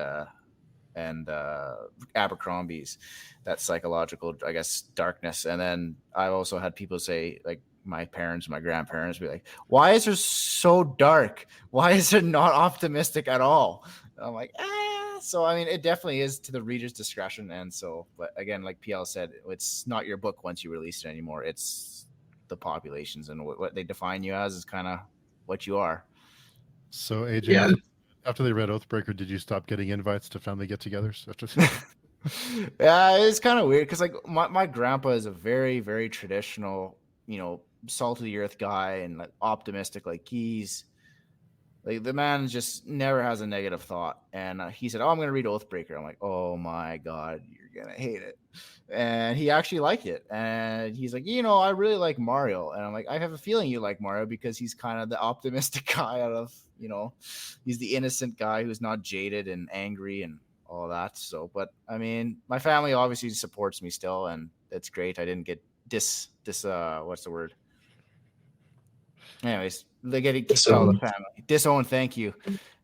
Abercrombies, that psychological, I guess, darkness. And then I've also had people say, like my parents, my grandparents, be like, why is it so dark? Why is it not optimistic at all? And I'm like, So, I mean, it definitely is to the reader's discretion. And so, but again, like PL said, it's not your book once you release it anymore. It's the populations, and what they define you as is kind of what you are. So AJ, after they read Oathbreaker, did you stop getting invites to family get-togethers? Yeah, it's kind of weird because like my grandpa is a very, very traditional, salt of the earth guy and like optimistic. Like he's like the man just never has a negative thought. And he said, "Oh, I'm gonna read Oathbreaker." I'm like, "Oh my god, you're gonna hate it." And he actually liked it. And he's like, I really like Mario. And I'm like, I have a feeling you like Mario because he's kind of the optimistic guy out of, he's the innocent guy who's not jaded and angry and all that. So, but I mean, my family obviously supports me still, and it's great. I didn't get what's the word? Anyways, they get kicked out of the family. Disowned, thank you.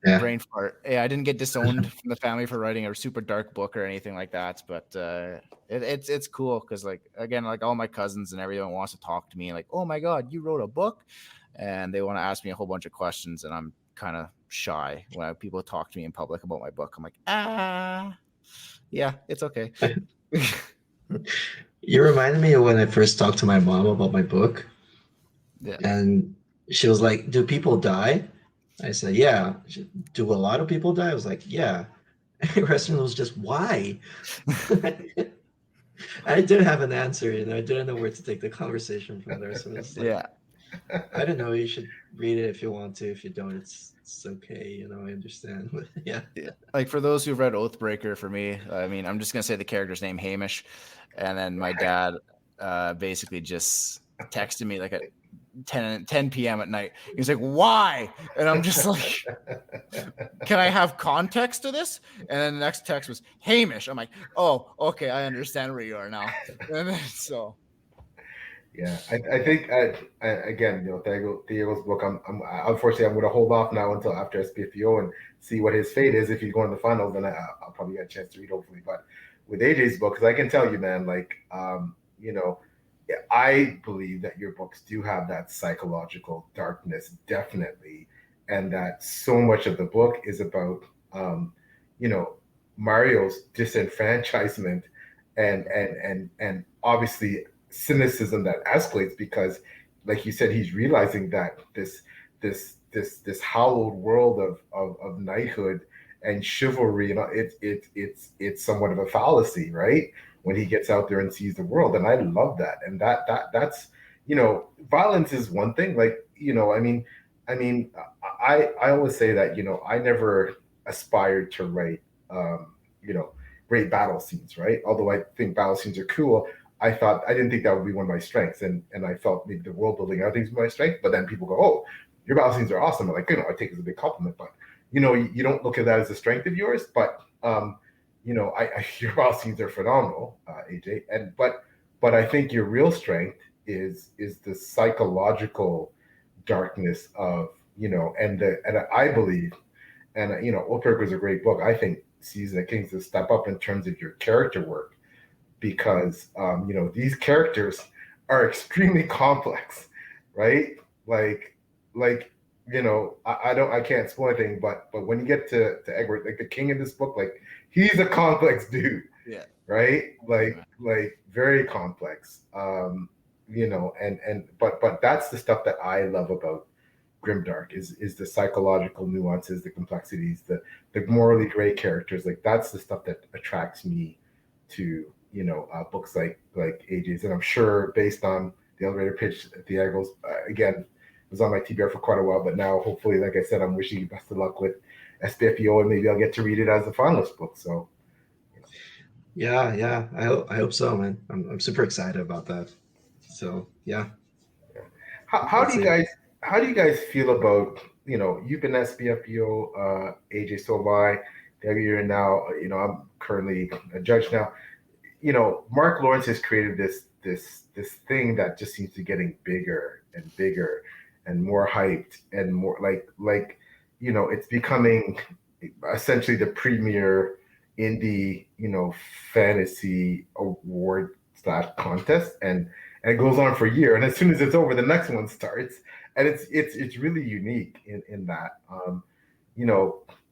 Yeah. Brain fart. Yeah, I didn't get disowned from the family for writing a super dark book or anything like that. But it's cool because, like, again, like all my cousins and everyone wants to talk to me, like, oh my god, you wrote a book, and they want to ask me a whole bunch of questions, and I'm kind of shy when people talk to me in public about my book. I'm like, yeah, it's okay. You reminded me of when I first talked to my mom about my book. Yeah. And she was like, do people die? I said, yeah. Do a lot of people die? I was like, yeah. And the rest of it was just, why? I didn't have an answer, I didn't know where to take the conversation from there. So it's like, yeah, I don't know. You should read it if you want to. If you don't, it's okay. I understand. But yeah. Like for those who've read Oathbreaker, for me, I mean, I'm just going to say the character's name, Hamish. And then my dad basically just texted me like at 10 p.m. at night. He's like, why? And I'm just like, can I have context to this? And then the next text was Hamish. I'm like, oh, okay, I understand where you are now. And then, so yeah, I think again, Thiago's book. I'm unfortunately I'm going to hold off now until after SPFPO and see what his fate is. If he's going to the finals, then I'll probably get a chance to read, hopefully. But with AJ's book, because I can tell you, man, like I believe that your books do have that psychological darkness, definitely, and that so much of the book is about, Mario's disenfranchisement and obviously cynicism that escalates because, like you said, he's realizing that this hallowed world of knighthood and chivalry, it's somewhat of a fallacy, right? When he gets out there and sees the world. And I love that. And that's, violence is one thing. Like, I always say that, I never aspired to write, great battle scenes, right? Although I think battle scenes are cool, I didn't think that would be one of my strengths, and I felt maybe the world building other things was my strength. But then people go, "Oh, your battle scenes are awesome." I'm like, I take it as a big compliment, but you don't look at that as a strength of yours. But your battle scenes are phenomenal, AJ. But I think your real strength is the psychological darkness of and I believe, and Oathbreaker was a great book. I think Season of Kings is a step up in terms of your character work because these characters are extremely complex, right? Like I can't spoil anything, but when you get to Egbert, like the king in this book, like he's a complex dude, Yeah. right? Like very complex. But that's the stuff that I love about Grimdark is the psychological nuances, the complexities, the morally gray characters. Like that's the stuff that attracts me to books like AJ's, and I'm sure based on the elevator pitch, Thiago's again was on my TBR for quite a while, but now hopefully, like I said, I'm wishing you best of luck with SPFEO, and maybe I'll get to read it as a finalist book. So. Yeah. I hope so, man. I'm super excited about that. So yeah. How do you guys feel about you've been SPFEO, AJ, so have I. You're now I'm currently a judge now. Mark Lawrence has created this thing that just seems to be getting bigger and bigger and more hyped and more like it's becoming essentially the premier indie fantasy award / contest, and it goes on for a year, and as soon as it's over the next one starts, and it's really unique in that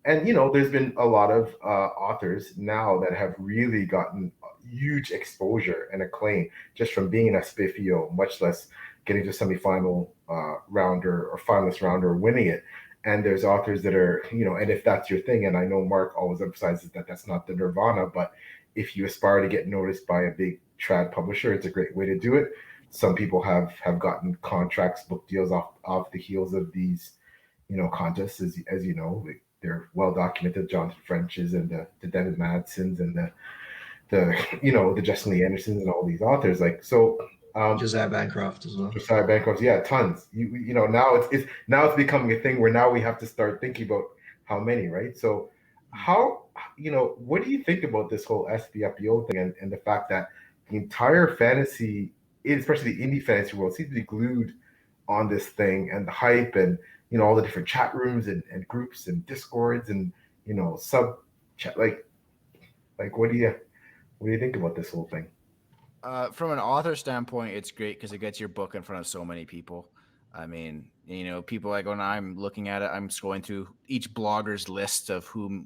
and there's been a lot of authors now that have really gotten huge exposure and acclaim just from being an SPFEO, much less getting to semifinal rounder or finalist rounder or winning it. And there's authors that are, and if that's your thing, and I know Mark always emphasizes that that's not the nirvana, but if you aspire to get noticed by a big trad publisher, it's a great way to do it. Some people have gotten contracts, book deals off the heels of these, contests, as you know. They're well documented. Jonathan French's and the Dennis Madisons and the Justin Lee Andersons and all these authors. Like so. Josiah Bancroft as well. Josiah Bancroft, yeah, tons. Now it's becoming a thing where now we have to start thinking about how many, right? So what do you think about this whole SPFEO thing and the fact that the entire fantasy, especially the indie fantasy world, seems to be glued on this thing and the hype and all the different chat rooms and groups and discords and sub chat like what do you think about this whole thing? From an author standpoint, it's great because it gets your book in front of so many people. I mean, people like when I'm looking at it, I'm scrolling through each blogger's list of who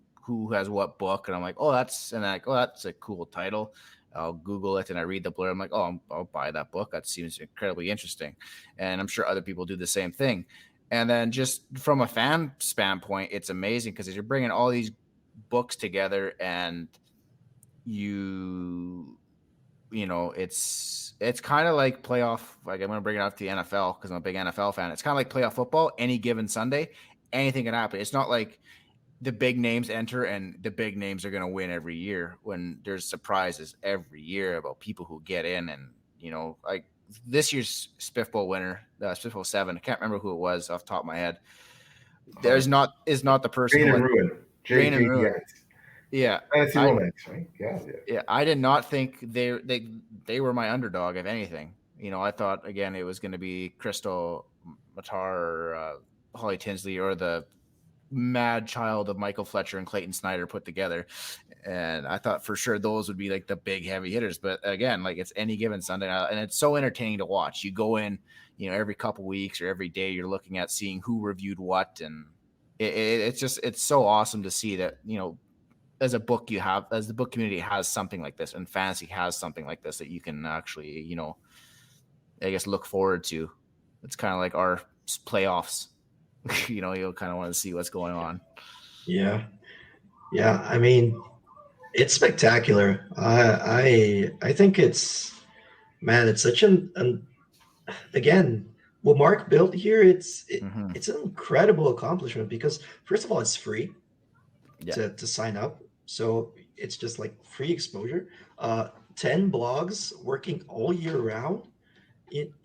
has what book, and I'm like, that's a cool title. I'll Google it and I read the blurb. I'm like, I'll buy that book. That seems incredibly interesting, and I'm sure other people do the same thing. And then just from a fan standpoint, it's amazing because you're bringing all these books together, and it's kind of like playoff. Like I'm going to bring it up to the NFL because I'm a big NFL fan. It's kind of like playoff football. Any given Sunday, anything can happen. It's not like the big names enter and the big names are going to win every year when there's surprises every year about people who get in. And, like this year's Spiff Bowl winner, Spiff Bowl 7, I can't remember who it was off the top of my head. Is not the person. Drain and Ruin. Drain and Ruin. Yeah. Fantasy romance, right? Yeah. I did not think they were my underdog, if anything. I thought, again, it was going to be Crystal Matar or Holly Tinsley or the mad child of Michael Fletcher and Clayton Snyder put together. And I thought for sure those would be like the big heavy hitters. But again, like it's any given Sunday and it's so entertaining to watch. You go in, every couple weeks or every day you're looking at seeing who reviewed what. And it's so awesome to see that, as a book as the book community has something like this and fantasy has something like this that you can actually, I guess look forward to. It's kind of like our playoffs. You'll kind of want to see what's going on. Yeah. I mean, it's spectacular. I think it's such an again, what Mark built here, it's an incredible accomplishment because first of all, it's free to sign up. So it's just like free exposure. 10 blogs working all year round.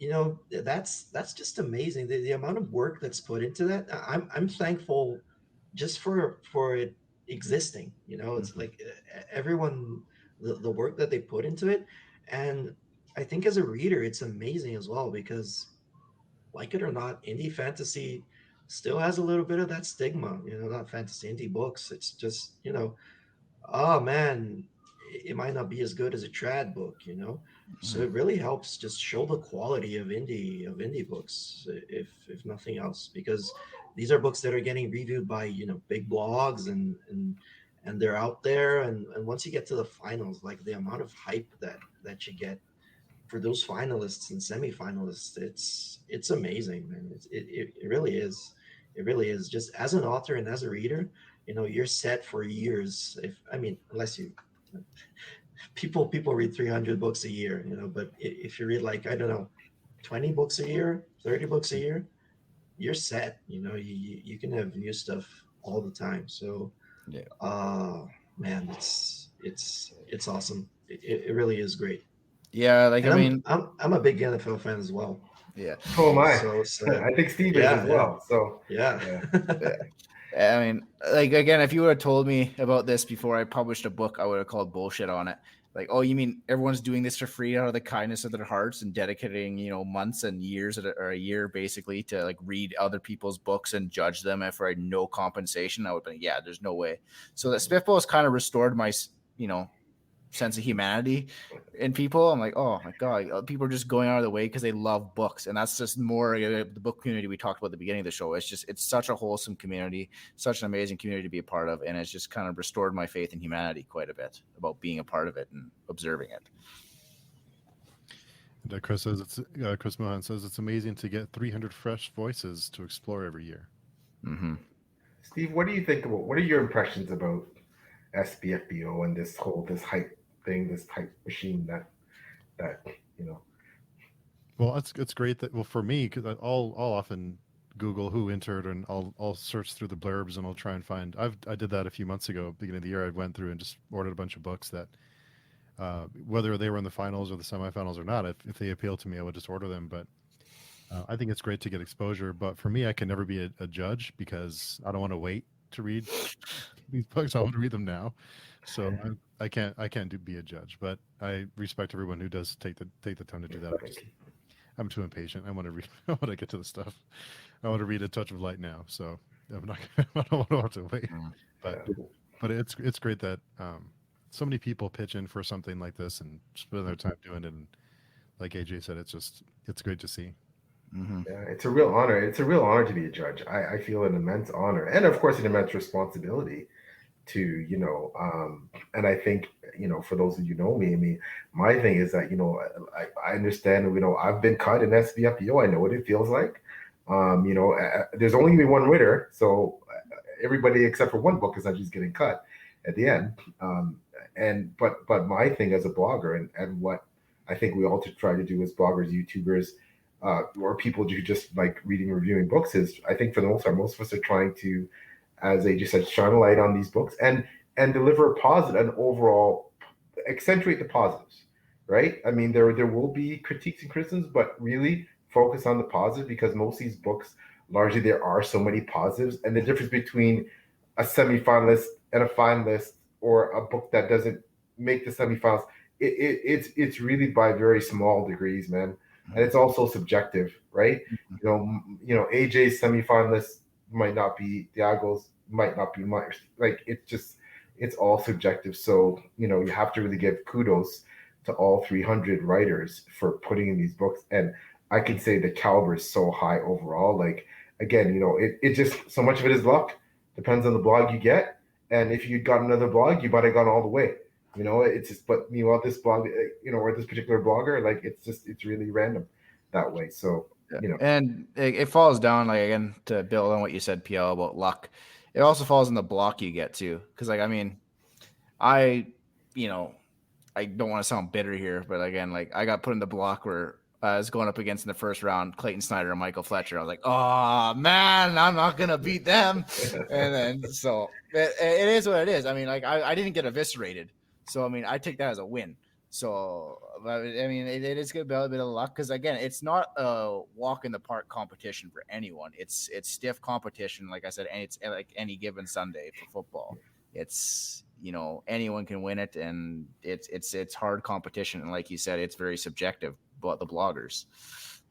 That's just amazing. The amount of work that's put into that. I'm thankful just for it existing. It's like everyone, the work that they put into it. And I think as a reader, it's amazing as well, because like it or not, indie fantasy still has a little bit of that stigma. Not fantasy, indie books. It's just, oh man, it might not be as good as a trad book. So it really helps just show the quality of indie books, if nothing else, because these are books that are getting reviewed by big blogs, and they're out there, and once you get to the finals, like the amount of hype that you get for those finalists and semifinalists, it's amazing, man. It really is. It really is. Just as an author and as a reader, you're set for years. Unless you people read 300 books a year, but if you read, like, I don't know, 20 books a year, 30 books a year, you're set. You can have new stuff all the time. So man, it's awesome. It really is great. Yeah, like, And I'm a big NFL fan as well. Yeah. So am I. So I think Steve is as well. So yeah. I mean, like, again, if you would have told me about this before I published a book, I would have called bullshit on it. Like, oh, you mean everyone's doing this for free out of the kindness of their hearts and dedicating, months and years or a year basically to like read other people's books and judge them for no compensation? I would be, yeah, there's no way. So that Spiffball has kind of restored my, sense of humanity in people. I'm like, oh my God, people are just going out of the way because they love books. And that's just more the book community we talked about at the beginning of the show. It's such a wholesome community, such an amazing community to be a part of. And it's just kind of restored my faith in humanity quite a bit about being a part of it and observing it. And Chris Mohan says it's amazing to get 300 fresh voices to explore every year. Mm-hmm. Steve, what do you think about, what are your impressions about SBFBO and this hype thing, this hype machine that Well, it's great that, well, for me, because I'll often Google who entered, and I'll search through the blurbs, and I'll try and find. I did that a few months ago, beginning of the year. I went through and just ordered a bunch of books that, whether they were in the finals or the semifinals or not, if they appeal to me, I would just order them. But I think it's great to get exposure. But for me, I can never be a judge because I don't want to wait to read these books. I want to read them now. So I can't be a judge, but I respect everyone who does take the time to do that. I'm too impatient. I want to read. I want to get to the stuff. I want to read A Touch of Light now. So I'm not. I don't want to have to wait. But it's great that so many people pitch in for something like this and spend their time doing it. And like AJ said, it's great to see. Mm-hmm. Yeah, it's a real honor. It's a real honor to be a judge. I feel an immense honor, and of course, an immense responsibility to, and I think, for those of you know me, I mean, my thing is that, I understand, I've been cut in SBFBO. I know what it feels like. There's only going to be one winner. So everybody except for one book is not just getting cut at the end. But my thing as a blogger and what I think we all try to do as bloggers, YouTubers, or people who just like reading and reviewing books is, I think for the most part, most of us are trying to, as AJ said, shine a light on these books and deliver a positive, an overall, accentuate the positives, right? I mean, there will be critiques and criticisms, but really focus on the positive, because most of these books, largely there are so many positives, and the difference between a semifinalist and a finalist, or a book that doesn't make the semifinals, it's really by very small degrees, man. And it's also subjective, right? AJ's semifinalist might not be Thiago's, might not be mine. Like, it's all subjective. So, you have to really give kudos to all 300 writers for putting in these books. And I can say the caliber is so high overall. Like, again, it just, so much of it is luck. Depends on the blog you get. And if you'd got another blog, you might have gone all the way. It's just, but this blog, or this particular blogger, like, it's really random that way. So, And it falls down, like, again, to build on what you said, PL, about luck. It also falls in the block you get too. Because, like, I mean, I don't want to sound bitter here, but again, like, I got put in the block where I was going up against in the first round, Clayton Snyder and Michael Fletcher. I was like, oh man, I'm not going to beat them. And then, so it is what it is. I mean, like, I didn't get eviscerated. So, I mean, I take that as a win. So, I mean, it is a bit of luck because again, it's not a walk in the park competition for anyone. It's stiff competition, like I said, and it's like any given Sunday for football. It's anyone can win it, and it's hard competition, and like you said, it's very subjective. But the bloggers,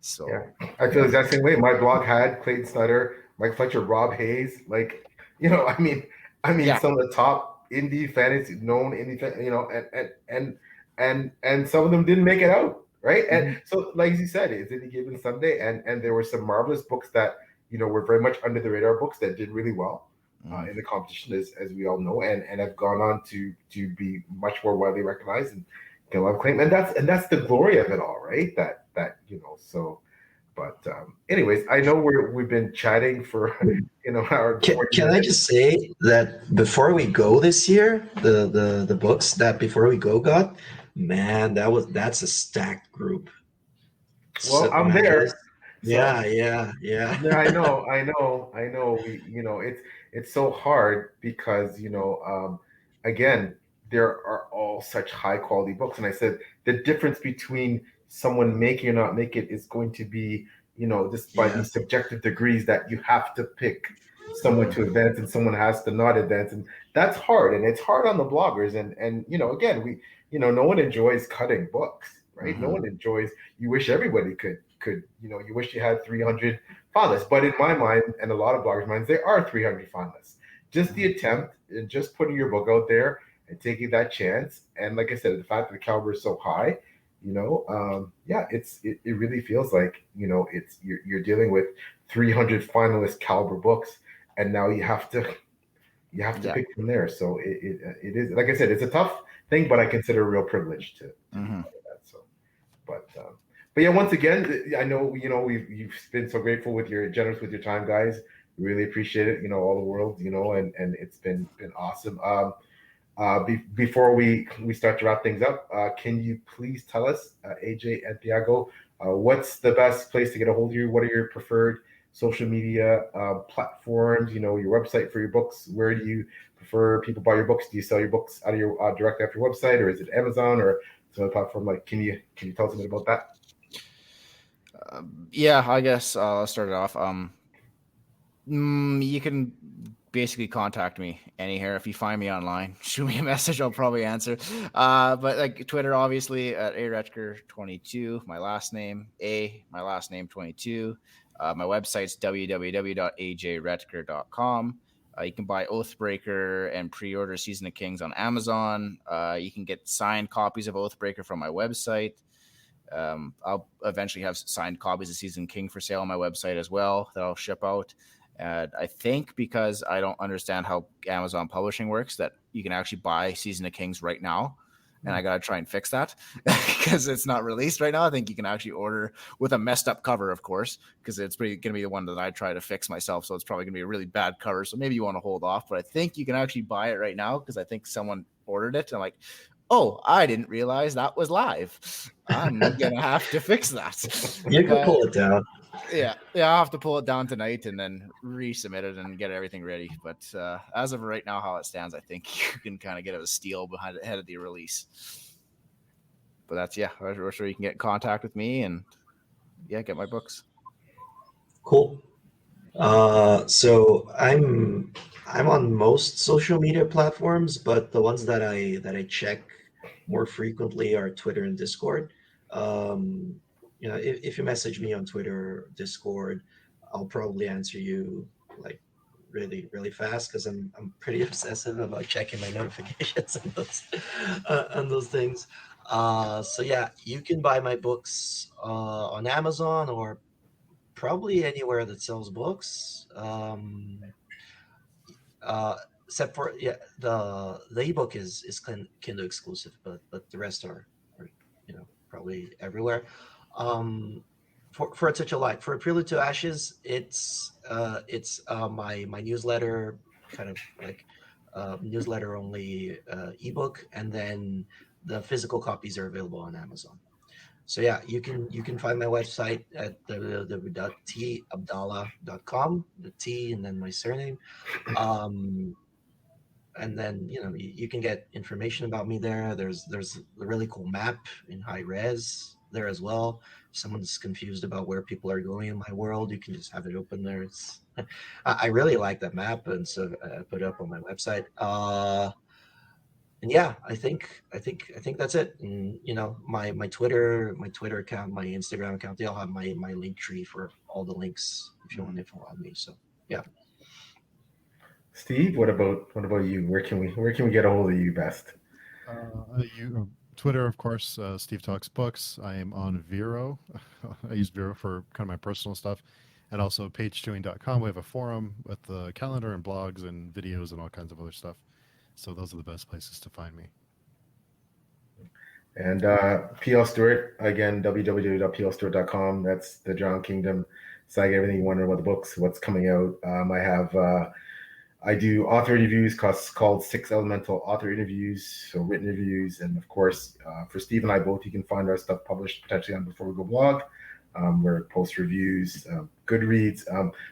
so Yeah, I feel the exact same way. My blog had Clayton Snyder, Mike Fletcher, Rob Hayes. Like, I mean, yeah, some of the top indie fantasy known indie, and some of them didn't make it out, right? And Mhm. so, like you said, it's any given Sunday, and there were some marvelous books that were very much under the radar books that did really well in the competition, as we all know, and have gone on to be much more widely recognized and get a lot of claim. And that's the glory of it all, right? So. But anyways, I know we've been chatting for our Can, 40 can I minutes. just say that before we go this year, the books that before we go got, man, that's a stacked group. Well, So I'm man, there, so yeah. yeah, I know. It's so hard because again, there are all such high quality books, and I said the difference between someone making or not make it is going to be just by Yeah. these subjective degrees that you have to pick someone to advance and someone has to not advance, and that's hard, and it's hard on the bloggers, and again, no one enjoys cutting books, right? No Mhm. one enjoys. You wish everybody could you wish you had 300 font lists, but in my mind and a lot of bloggers' minds, there are 300 font lists. Just the attempt and just putting your book out there and taking that chance, and like I said, the fact that the caliber is so high, yeah, it really feels like it's you're dealing with 300 finalist caliber books, and now you have to Yeah. pick from there. So it is, like I said, it's a tough thing, but I consider a real privilege to be Mhm. part of that. So, but yeah, once again, I know you've been so grateful with your generous with your time, guys. Really appreciate it. All the world, and it's been awesome. Before we start to wrap things up, can you please tell us, AJ and Thiago, what's the best place to get a hold of you? What are your preferred social media platforms? Your website for your books. Where do you prefer people buy your books? Do you sell your books out of your directly off your website, or is it Amazon or some other platform? Like, can you tell us a bit about that? Yeah, I guess I'll start it off. You can basically contact me anywhere. If you find me online, shoot me a message. I'll probably answer. But like Twitter, obviously at Rettger22, my last name, my last name 22. My website's www.ajrettger.com. You can buy Oathbreaker and pre-order Season of Kings on Amazon. You can get signed copies of Oathbreaker from my website. I'll eventually have signed copies of Season King for sale on my website as well that I'll ship out. I think because I don't understand how Amazon publishing works, that you can actually buy Season of Kings right now. And I got to try and fix that because it's not released right now. I think you can actually order with a messed up cover, of course, because it's going to be the one that I try to fix myself. So it's probably going to be a really bad cover. So maybe you want to hold off. But I think you can actually buy it right now because I think someone ordered it. And I'm like, oh, I didn't realize that was live. I'm going to have to fix that. You can But pull it down. yeah, I'll have to pull it down tonight and then resubmit it and get everything ready. But as of right now, how it stands, I think you can kind of get a steal ahead of the release. But that's we're sure you can get in contact with me and get my books. Cool. So I'm on most social media platforms, but the ones that I check more frequently are Twitter and Discord. Um, if you message me on Twitter or Discord, I'll probably answer you like really really fast because I'm pretty obsessive about checking my notifications on those things. So yeah, you can buy my books on Amazon or probably anywhere that sells books. Except for the ebook is Kindle exclusive, but the rest are probably everywhere. Um, for It's Such a Light, for A Prelude to Ashes, it's my newsletter, kind of like newsletter only ebook, and then the physical copies are available on Amazon. So yeah, you can find my website at www.tabdalla.com, the T and then my surname. Um, and then you can get information about me there. There's a really cool map in high res there as well. If someone's confused about where people are going in my world, you can just have it open there. It's I really like that map, and so I put it up on my website. And yeah, I think that's it. And my Twitter account, my Instagram account, they all have my link tree for all the links if you want to follow me. So yeah. Steve, what about you? Where can we get a hold of you best? Twitter, of course, Steve Talks Books. I am on Vero. I use Vero for kind of my personal stuff. And also pagechewing.com. We have a forum with the calendar and blogs and videos and all kinds of other stuff. So those are the best places to find me. And PL Stewart, again, www.plstewart.com. That's the John Kingdom site. Everything you wonder about the books, what's coming out. I do author interviews called Six Elemental Author Interviews, so written interviews. And of course, for Steve and I both, you can find our stuff published potentially on Before We Go blog, where we post reviews, Goodreads.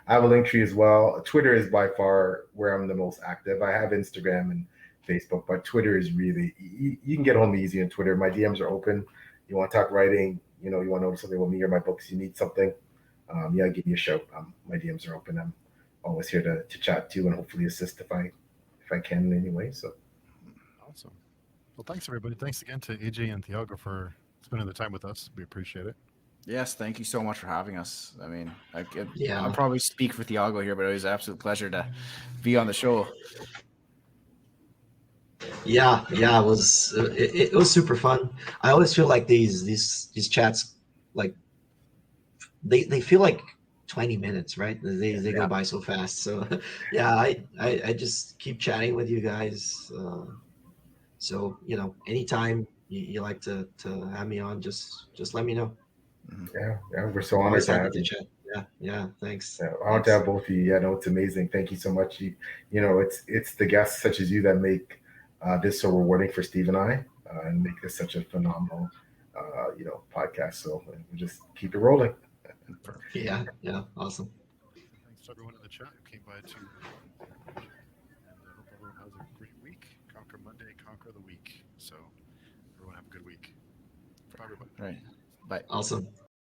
I have a link tree as well. Twitter is by far where I'm the most active. I have Instagram and Facebook, but Twitter is really, you can get home easy on Twitter. My DMs are open. You want to talk writing, you want to know something about me or my books, you need something, give me a shout. My DMs are open. I'm always here to chat to and hopefully assist if I can in any way. So awesome. Well, thanks everybody. Thanks again to AJ and Thiago for spending the time with us. We appreciate it. Yes, thank you so much for having us. I mean, Yeah. I'll probably speak for Thiago here, but it was an absolute pleasure to be on the show. Yeah, it was super fun. I always feel like these chats, like they feel like 20 minutes, right? They go by so fast. So yeah, I just keep chatting with you guys. So anytime you like to have me on, just let me know. yeah, we're so honored Always to happy have to you. chat. Yeah, thanks. Yeah, honored to have both of you. Yeah, no, it's amazing. Thank you so much. It's the guests such as you that make this so rewarding for Steve and I, and make this such a phenomenal, podcast. So we just keep it rolling. Yeah, awesome. Thanks to everyone in the chat who came by to information. And I hope everyone has a great week. Conquer Monday, conquer the week. So everyone have a good week. Bye, everybody. Right. Bye. Awesome.